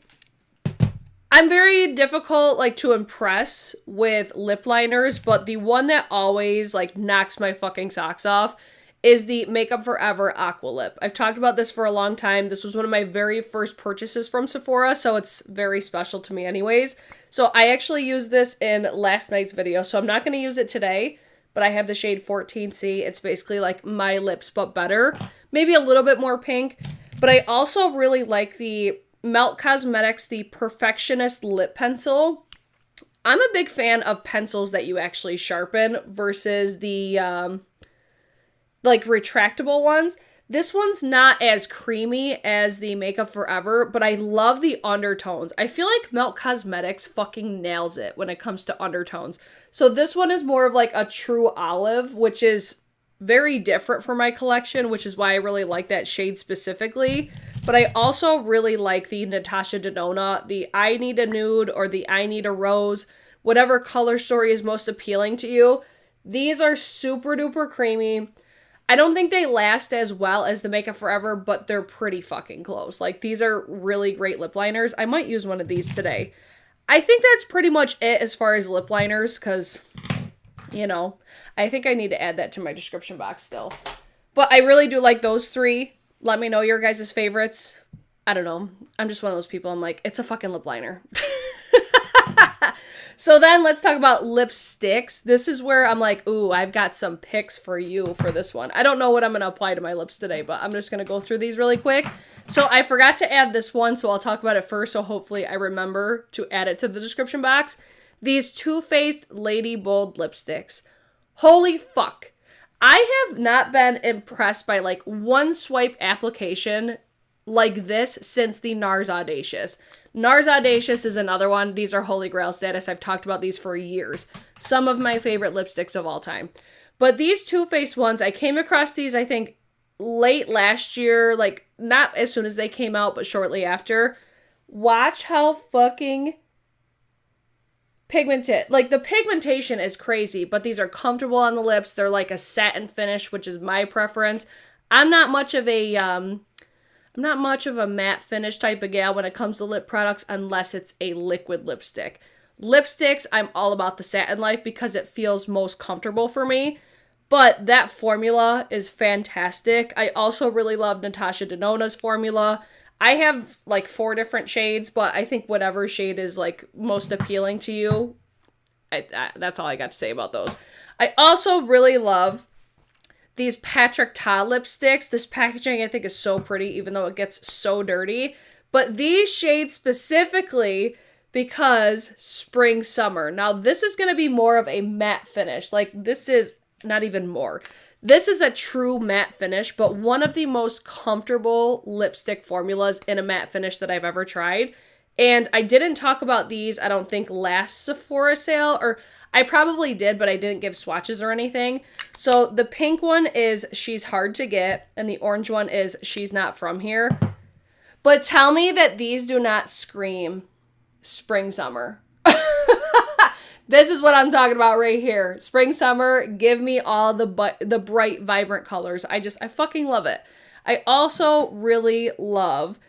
very difficult like to impress with lip liners, but the one that always like knocks my fucking socks off is the Makeup Forever Aqua Lip. I've talked about this for a long time. This was one of my very first purchases from Sephora, so it's very special to me anyways. So I actually used this in last night's video, so I'm not going to use it today, but I have the shade 14C. It's basically like my lips, but better. Maybe a little bit more pink, but I also really like the Melt Cosmetics, the Perfectionist Lip Pencil. I'm a big fan of pencils that you actually sharpen versus the like retractable ones. This one's not as creamy as the Makeup Forever, but I love the undertones. I feel like Melt Cosmetics fucking nails it when it comes to undertones. So this one is more of like a true olive, which is very different for my collection, which is why I really like that shade specifically. But I also really like the Natasha Denona, the I Need a Nude or the I Need a Rose, whatever color story is most appealing to you. These are super duper creamy. I don't think they last as well as the Makeup Forever, but they're pretty fucking close. Like, these are really great lip liners. I might use one of these today. I think that's pretty much it as far as lip liners, because, you know, I think I need to add that to my description box still. But I really do like those 3. Let me know your guys' favorites. I don't know. I'm just one of those people. I'm like, it's a fucking lip liner. So then let's talk about lipsticks. This is where I'm like, ooh, I've got some picks for you for this one. I don't know what I'm going to apply to my lips today, but I'm just going to go through these really quick. So I forgot to add this one, so I'll talk about it first, so hopefully I remember to add it to the description box. These Too Faced Lady Bold lipsticks. Holy fuck. I have not been impressed by like one swipe application like this since the NARS Audacious. NARS Audacious is another one. These are holy grail status. I've talked about these for years. Some of my favorite lipsticks of all time. But these Too Faced ones, I came across these, I think, late last year. Like, not as soon as they came out, but shortly after. Watch how fucking pigmented. Like, the pigmentation is crazy, but these are comfortable on the lips. They're like a satin finish, which is my preference. I'm not much of a matte finish type of gal when it comes to lip products unless it's a liquid lipstick. Lipsticks, I'm all about the satin life because it feels most comfortable for me. But that formula is fantastic. I also really love Natasha Denona's formula. I have like 4 different shades, but I think whatever shade is like most appealing to you, that's all I got to say about those. I also really love these Patrick Ta lipsticks. This packaging I think is so pretty, even though it gets so dirty. But these shades specifically because spring, summer. Now this is going to be more of a matte finish. Like this is not even more. This is a true matte finish, but one of the most comfortable lipstick formulas in a matte finish that I've ever tried. And I didn't talk about these, I don't think, last Sephora sale, or I probably did, but I didn't give swatches or anything. So the pink one is She's Hard to Get, and the orange one is She's Not From Here. But tell me that these do not scream spring, summer. This is what I'm talking about right here. Spring, summer, give me all the bright, vibrant colors. I fucking love it. I also really love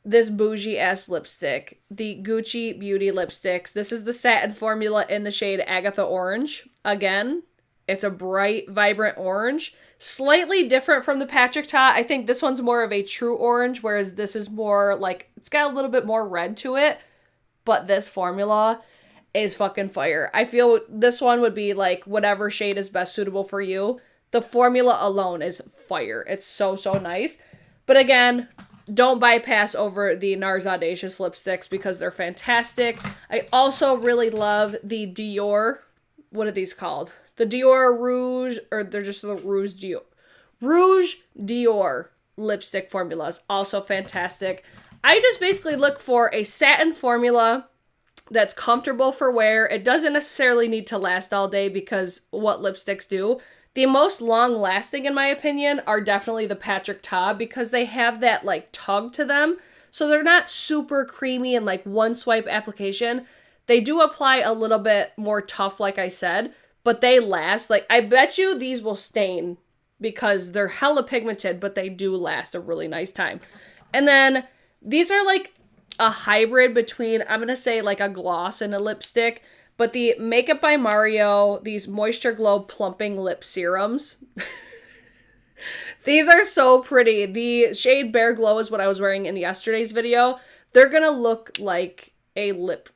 this bougie ass lipstick, the Gucci Beauty lipsticks. This is the satin formula in the shade Agatha Orange. Again, it's a bright, vibrant orange. Slightly different from the Patrick Ta. I think this one's more of a true orange, whereas this is more like, it's got a little bit more red to it. But this formula is fucking fire. I feel this one would be like whatever shade is best suitable for you. The formula alone is fire. It's so, so nice. But again, don't bypass over the NARS Audacious lipsticks because they're fantastic. I also really love the Dior, what are these called? The Dior Rouge, or they're just the Rouge Dior. Rouge Dior. lipstick formulas. Also fantastic. I just basically look for a satin formula that's comfortable for wear. It doesn't necessarily need to last all day because what lipsticks do. The most long lasting, in my opinion, are definitely the Patrick Ta because they have that like tug to them. So they're not super creamy and like one swipe application. They do apply a little bit more tough, like I said, but they last. Like, I bet you these will stain because they're hella pigmented, but they do last a really nice time. And then these are like a hybrid between, I'm going to say like a gloss and a lipstick, but the Makeup by Mario, these Moisture Glow Plumping Lip Serums. These are so pretty. The shade Bare Glow is what I was wearing in yesterday's video. They're going to look like a lip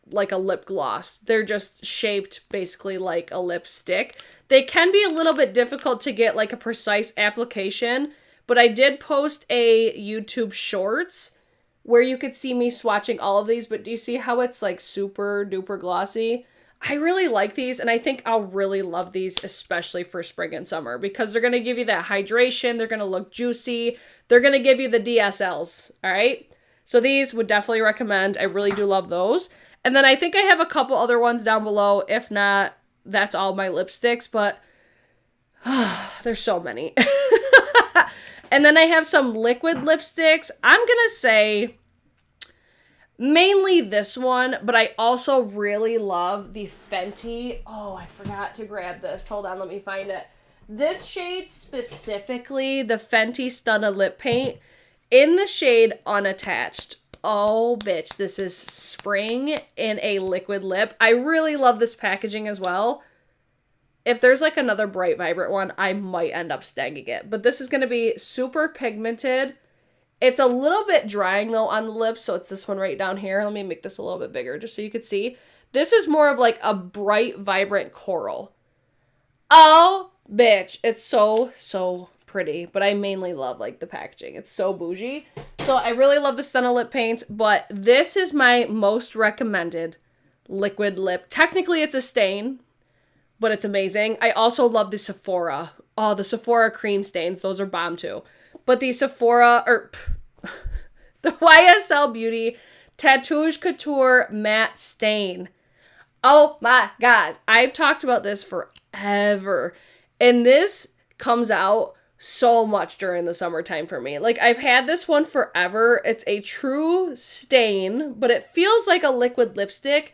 gloss. They're just shaped basically like a lipstick. They can be a little bit difficult to get like a precise application, but I did post a YouTube Shorts where you could see me swatching all of these, but do you see how it's like super duper glossy? I really like these, and I think I'll really love these, especially for spring and summer, because they're going to give you that hydration, they're going to look juicy, they're going to give you the DSLs, all right? So these would definitely recommend. I really do love those. And then I think I have a couple other ones down below. If not, that's all my lipsticks, but there's so many. And then I have some liquid lipsticks. I'm going to say mainly this one, but I also really love the Fenty. Oh, I forgot to grab this. Hold on, let me find it. This shade specifically, the Fenty Stunna Lip Paint in the shade Unattached. Oh, bitch, this is spring in a liquid lip. I really love this packaging as well. If there's like another bright, vibrant one, I might end up snagging it. But this is going to be super pigmented. It's a little bit drying though on the lips, so it's this one right down here. Let me make this a little bit bigger just so you can see. This is more of like a bright, vibrant coral. Oh, bitch. It's so pretty, but I mainly love like the packaging. It's so bougie. So I really love the Stunna lip paints, but this is my most recommended liquid lip. Technically it's a stain, but it's amazing. I also love the Sephora. Oh, the Sephora cream stains. Those are bomb too. But the Sephora, the YSL Beauty Tatouage Couture Matte Stain. Oh my God. I've talked about this forever. And this comes out so much during the summertime for me. Like, I've had this one forever. It's a true stain, but it feels like a liquid lipstick.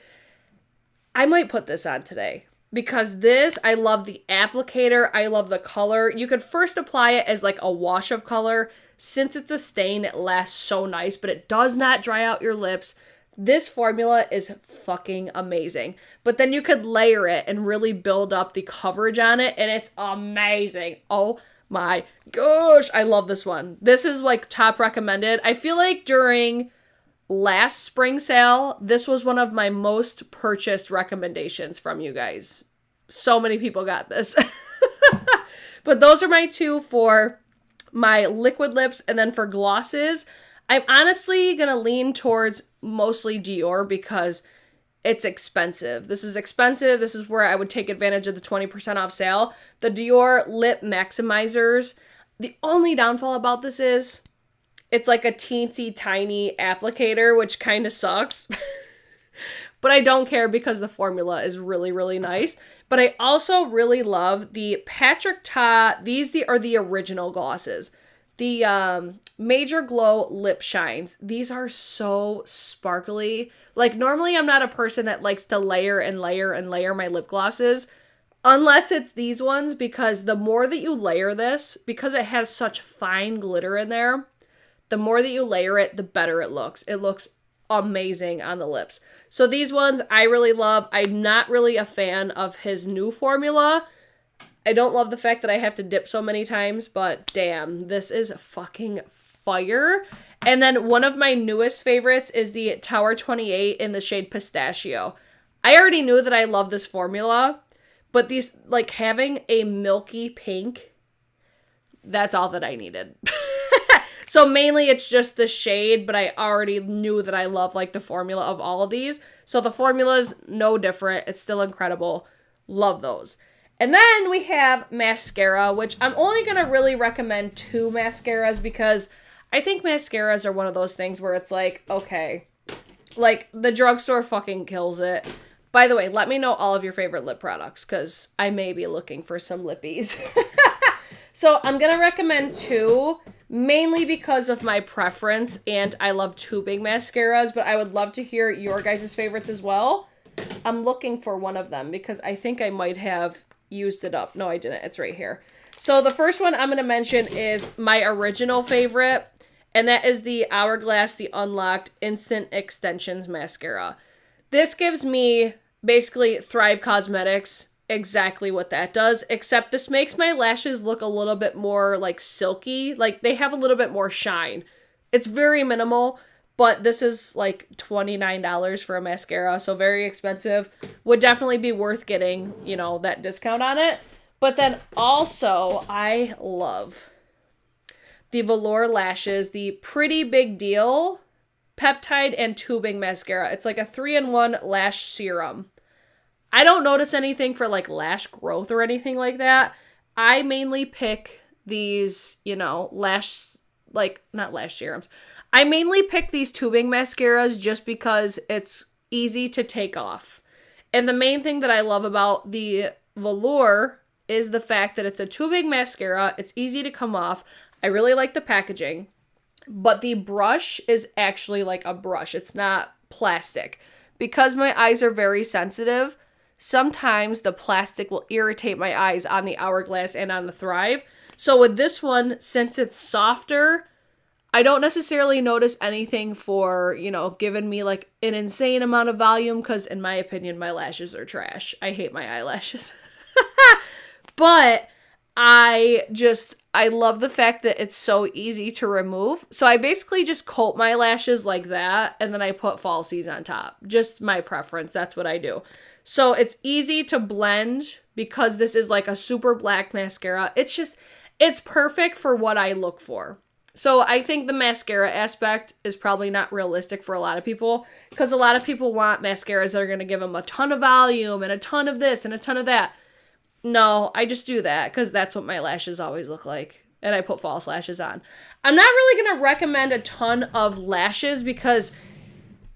I might put this on today because this, I love the applicator. I love the color. You could first apply it as like a wash of color. Since it's a stain, it lasts so nice, but it does not dry out your lips. This formula is fucking amazing. But then you could layer it and really build up the coverage on it, and it's amazing. Oh my gosh, I love this one. This is like top recommended. I feel like during last spring sale, this was one of my most purchased recommendations from you guys. So many people got this. But those are my two for my liquid lips. And then for glosses, I'm honestly going to lean towards mostly Dior because it's expensive. This is expensive. This is where I would take advantage of the 20% off sale. The Dior Lip Maximizers. The only downfall about this is it's like a teensy tiny applicator, which kind of sucks. But I don't care because the formula is really, really nice. But I also really love the Patrick Ta. These are the original glosses. The Major Glow Lip Shines. These are so sparkly. Like, normally I'm not a person that likes to layer and layer and layer my lip glosses. Unless it's these ones, because the more that you layer this, because it has such fine glitter in there, the more that you layer it, the better it looks. It looks amazing on the lips. So these ones I really love. I'm not really a fan of his new formula. I don't love the fact that I have to dip so many times, but damn, this is fucking fire. And then one of my newest favorites is the Tower 28 in the shade Pistachio. I already knew that I love this formula, but these, like, having a milky pink, that's all that I needed. So mainly it's just the shade, but I already knew that I love like the formula of all of these. So the formula's no different. It's still incredible. Love those. And then we have mascara, which I'm only going to really recommend 2 mascaras because I think mascaras are one of those things where it's like, okay, like the drugstore fucking kills it. By the way, let me know all of your favorite lip products because I may be looking for some lippies. So I'm going to recommend 2, mainly because of my preference, and I love tubing mascaras, but I would love to hear your guys' favorites as well. I'm looking for one of them because I think I might have used it up. No, I didn't. It's right here. So the first one I'm going to mention is my original favorite, and that is the Hourglass The Unlocked Instant Extensions Mascara. This gives me basically Thrive Cosmetics, exactly what that does, except this makes my lashes look a little bit more like silky. Like they have a little bit more shine. It's very minimal, but this is like $29 for a mascara, so very expensive. Would definitely be worth getting, you know, that discount on it. But then also, I love the Velour Lashes, the Pretty Big Deal Peptide and Tubing Mascara. It's like a 3-in-1 lash serum. I don't notice anything for like lash growth or anything like that. I mainly pick these, you know, not lash serums. I mainly pick these tubing mascaras just because it's easy to take off. And the main thing that I love about the Velour is the fact that it's a tubing mascara. It's easy to come off. I really like the packaging. But the brush is actually like a brush. It's not plastic. Because my eyes are very sensitive, sometimes the plastic will irritate my eyes on the Hourglass and on the Thrive. So with this one, since it's softer, I don't necessarily notice anything for, you know, giving me like an insane amount of volume because in my opinion, my lashes are trash. I hate my eyelashes. But I love the fact that it's so easy to remove. So I basically just coat my lashes like that and then I put falsies on top. Just my preference. That's what I do. So it's easy to blend because this is like a super black mascara. It's perfect for what I look for. So I think the mascara aspect is probably not realistic for a lot of people because a lot of people want mascaras that are going to give them a ton of volume and a ton of this and a ton of that. No, I just do that because that's what my lashes always look like. And I put false lashes on. I'm not really going to recommend a ton of lashes because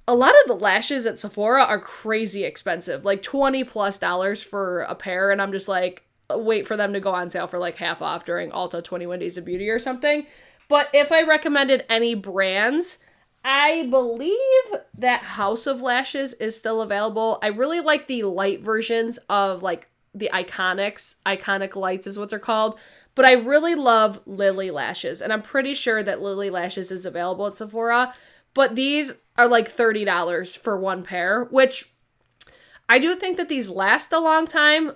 a lot of the lashes at Sephora are crazy expensive, like $20+ for a pair, and I'm just like, wait for them to go on sale for like half off during Ulta 21 Days of Beauty or something. But if I recommended any brands, I believe that House of Lashes is still available. I really like the light versions of like the Iconic Lights is what they're called. But I really love Lily Lashes, and I'm pretty sure that Lily Lashes is available at Sephora. But these are like $30 for one pair, which I do think that these last a long time.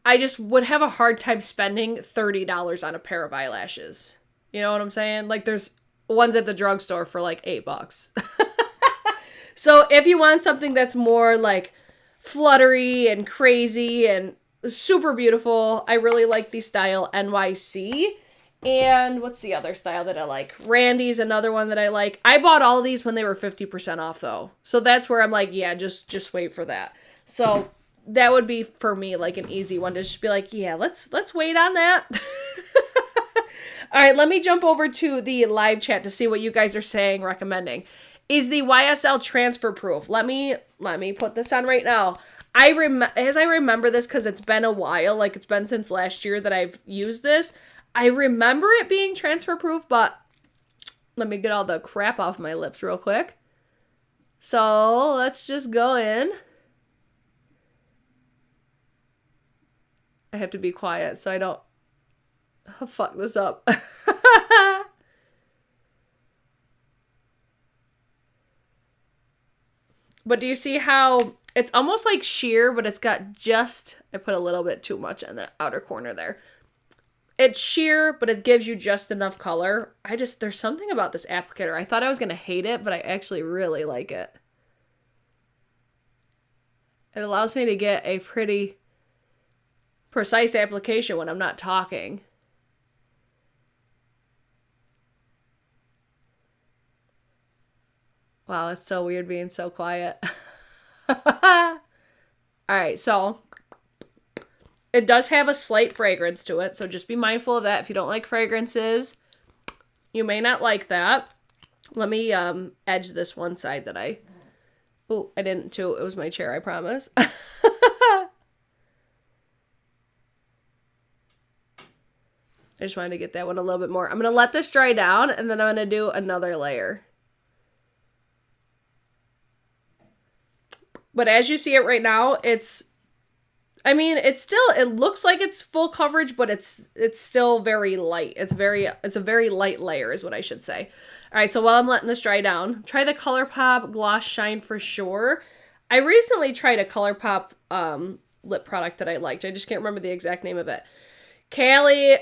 I just would have a hard time spending $30 on a pair of eyelashes. You know what I'm saying? Like there's ones at the drugstore for like $8. So if you want something that's more like fluttery and crazy and super beautiful, I really like the style NYC. And what's the other style that I like? Randy's another one that I like. I bought all of these when they were 50% off though. So that's where I'm like, yeah, just wait for that. So that would be for me like an easy one to just be like, yeah, let's wait on that. All right, let me jump over to the live chat to see what you guys are saying, recommending. Is the YSL transfer proof? Let me put this on right now. As I remember this because it's been a while, like it's been since last year that I've used this. I remember it being transfer proof, but let me get all the crap off my lips real quick. So let's just go in. I have to be quiet so I don't fuck this up. But do you see how it's almost like sheer, but it's got I put a little bit too much in the outer corner there. It's sheer, but it gives you just enough color. There's something about this applicator. I thought I was going to hate it, but I actually really like it. It allows me to get a pretty precise application when I'm not talking. Wow, it's so weird being so quiet. All right, so It does have a slight fragrance to it, so just be mindful of that. If you don't like fragrances, you may not like that. Let me edge this one side that I... Oh, I didn't too. It was my chair, I promise. I just wanted to get that one a little bit more. I'm going to let this dry down, and then I'm going to do another layer. But as you see it right now, it's... I mean, it's still... It looks like it's full coverage, but it's still very light. It's a very light layer is what I should say. All right, so while I'm letting this dry down, try the ColourPop Gloss Shine for sure. I recently tried a ColourPop lip product that I liked. I just can't remember the exact name of it. Cali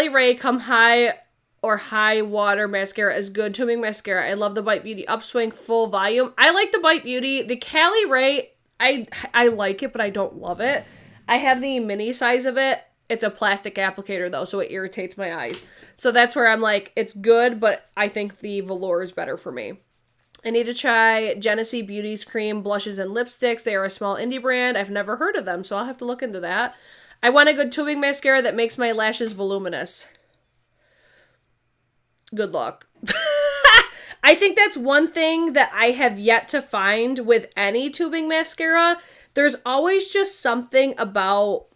Ray Come High or High Water Mascara is good. Tubing mascara. I love the Bite Beauty Upswing Full Volume. I like the Bite Beauty. The Cali Ray, I like it, but I don't love it. I have the mini size of it. It's a plastic applicator, though, so it irritates my eyes. So that's where I'm like, it's good, but I think the velour is better for me. I need to try Genesee Beauty's Cream Blushes and Lipsticks. They are a small indie brand. I've never heard of them, so I'll have to look into that. I want a good tubing mascara that makes my lashes voluminous. Good luck. I think that's one thing that I have yet to find with any tubing mascara. There's always just something about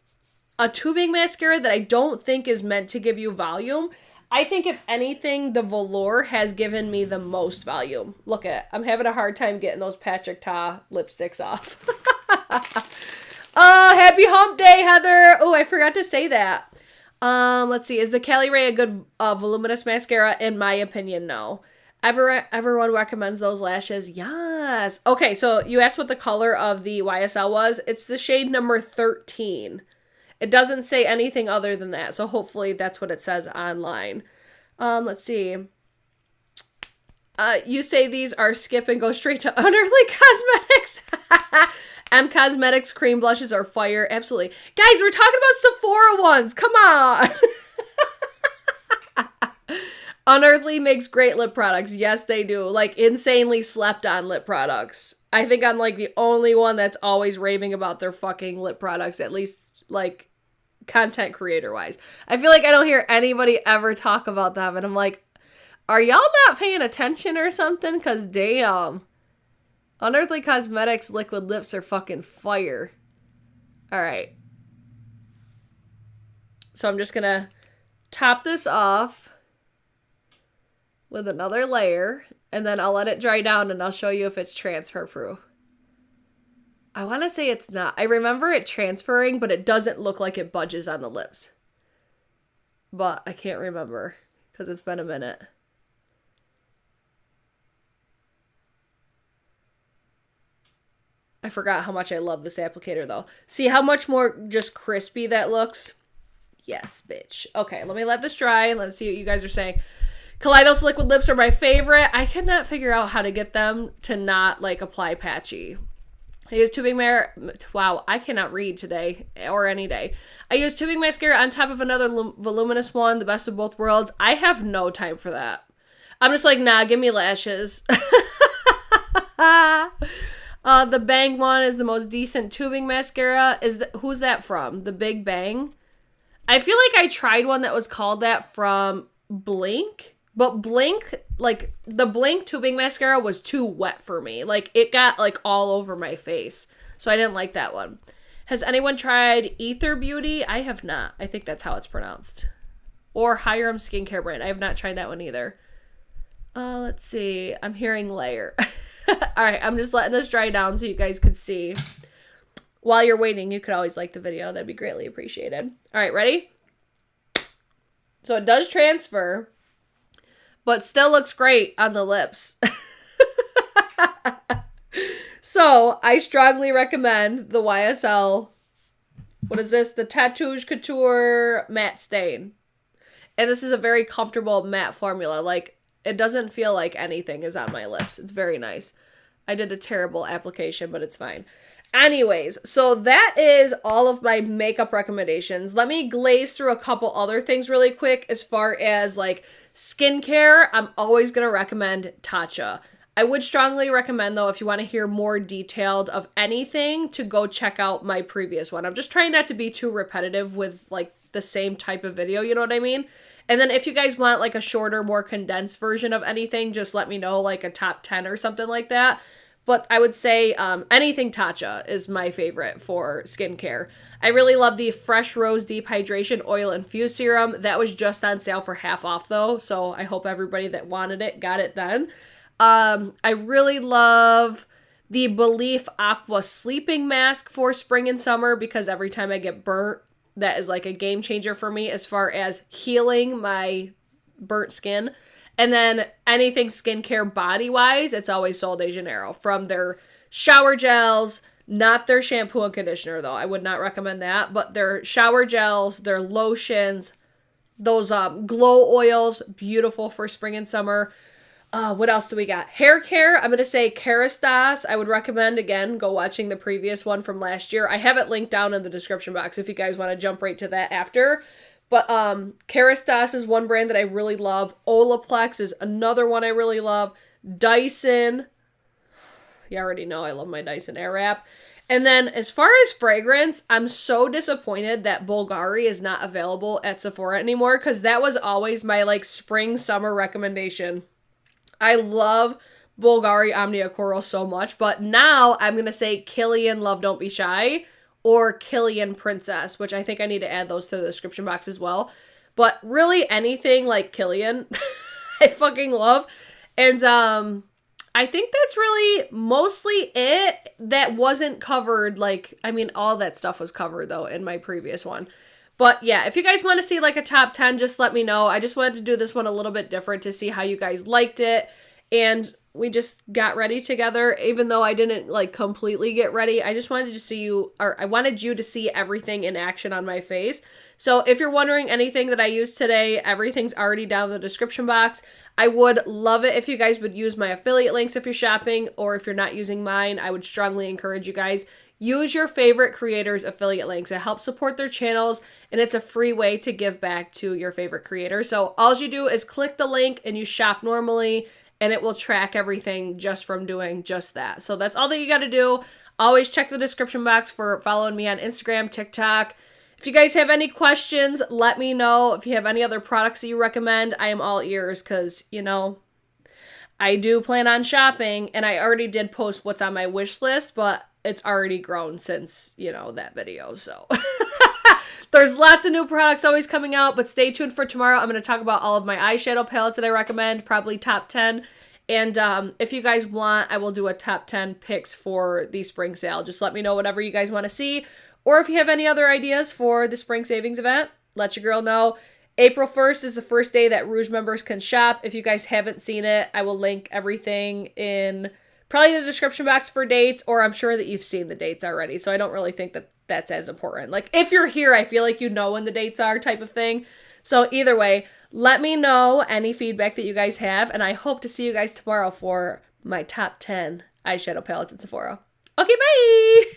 a tubing mascara that I don't think is meant to give you volume. I think if anything, the velour has given me the most volume. Look at it. I'm having a hard time getting those Patrick Ta lipsticks off. Oh, happy hump day, Heather. Oh, I forgot to say that. Let's see. Is the Cali Ray a good voluminous mascara? In my opinion, no. Everyone recommends those lashes. Yes. Okay, so you asked what the color of the YSL was. It's the shade number 13. It doesn't say anything other than that, so hopefully that's what it says online. Let's see. You say these are skip and go straight to Unearthly Cosmetics. M Cosmetics cream blushes are fire. Absolutely. Guys, we're talking about Sephora ones. Come on. Unearthly makes great lip products. Yes, they do. Like, insanely slept on lip products. I think I'm, like, the only one that's always raving about their fucking lip products, at least, like, content creator-wise. I feel like I don't hear anybody ever talk about them, and I'm like, are y'all not paying attention or something? Because, damn. Unearthly Cosmetics liquid lips are fucking fire. Alright. So I'm just gonna top this off with another layer, and then I'll let it dry down and I'll show you if it's transfer proof. I want to say it's not. I remember it transferring, but it doesn't look like it budges on the lips. But I can't remember because it's been a minute. I forgot how much I love this applicator though. See how much more just crispy that looks? Yes, bitch. Okay, let me let this dry. Let's see what you guys are saying. Kaleidos liquid lips are my favorite. I cannot figure out how to get them to not like apply patchy. I use tubing wow, I cannot read today or any day. I use tubing mascara on top of another voluminous one, the best of both worlds. I have no time for that. I'm just like, nah, give me lashes. The Bang one is the most decent tubing mascara. Who's that from? The Big Bang? I feel like I tried one that was called that from Blink. But Blink, like, the Blink tubing mascara was too wet for me. Like, it got, like, all over my face. So I didn't like that one. Has anyone tried Ether Beauty? I have not. I think that's how it's pronounced. Or Hyram Skincare brand. I have not tried that one either. Let's see. I'm hearing layer. Alright, I'm just letting this dry down so you guys can see. While you're waiting, you could always like the video. That'd be greatly appreciated. Alright, ready? So it does transfer, but still looks great on the lips. So, I strongly recommend the YSL, what is this? The Tatouage Couture Matte Stain. And this is a very comfortable matte formula. Like, it doesn't feel like anything is on my lips. It's very nice. I did a terrible application, but it's fine. Anyways, so that is all of my makeup recommendations. Let me glaze through a couple other things really quick as far as, like, skincare. I'm always going to recommend Tatcha. I would strongly recommend, though, if you want to hear more detailed of anything, to go check out my previous one. I'm just trying not to be too repetitive with like the same type of video, you know what I mean? And then if you guys want like a shorter, more condensed version of anything, just let me know, like a top 10 or something like that. But I would say anything Tatcha is my favorite for skincare. I really love the Fresh Rose Deep Hydration Oil Infused Serum. That was just on sale for half off though, so I hope everybody that wanted it got it then. I really love the Belief Aqua Sleeping Mask for spring and summer because every time I get burnt, that is like a game changer for me as far as healing my burnt skin. And then anything skincare body-wise, it's always Sol de Janeiro. From their shower gels, not their shampoo and conditioner, though. I would not recommend that. But their shower gels, their lotions, those glow oils, beautiful for spring and summer. What else do we got? Hair care, I'm going to say Kerastase. I would recommend, again, go watching the previous one from last year. I have it linked down in the description box if you guys want to jump right to that after. But Kerastase is one brand that I really love. Olaplex is another one I really love. Dyson. You already know I love my Dyson Airwrap. And then as far as fragrance, I'm so disappointed that Bulgari is not available at Sephora anymore because that was always my like spring summer recommendation. I love Bulgari Omnia Coral so much, but now I'm going to say Killian Love Don't Be Shy or Killian Princess, which I think I need to add those to the description box as well. But really anything like Killian, I fucking love. And I think that's really mostly it that wasn't covered. Like, I mean, all that stuff was covered though in my previous one. But yeah, if you guys want to see like a top 10, just let me know. I just wanted to do this one a little bit different to see how you guys liked it. And we just got ready together, even though I didn't like completely get ready. I just wanted to see you, or I wanted you to see everything in action on my face. So if you're wondering anything that I used today, everything's already down in the description box. I would love it if you guys would use my affiliate links if you're shopping, or if you're not using mine, I would strongly encourage you guys. Use your favorite creators' affiliate links. It helps support their channels, and it's a free way to give back to your favorite creator. So all you do is click the link and you shop normally, and it will track everything just from doing just that. So that's all that you got to do. Always check the description box for following me on Instagram, TikTok. If you guys have any questions, let me know. If you have any other products that you recommend, I am all ears because, you know, I do plan on shopping, and I already did post what's on my wish list, but it's already grown since, you know, that video. So there's lots of new products always coming out, but stay tuned for tomorrow. I'm going to talk about all of my eyeshadow palettes that I recommend, probably top 10. And if you guys want, I will do a top 10 picks for the spring sale. Just let me know whatever you guys want to see. Or if you have any other ideas for the spring savings event, let your girl know. April 1st is the first day that Rouge members can shop. If you guys haven't seen it, I will link everything in probably the description box for dates, or I'm sure that you've seen the dates already. So I don't really think that that's as important. Like if you're here, I feel like you know when the dates are type of thing. So either way, let me know any feedback that you guys have, and I hope to see you guys tomorrow for my top 10 eyeshadow palettes at Sephora. Okay, bye!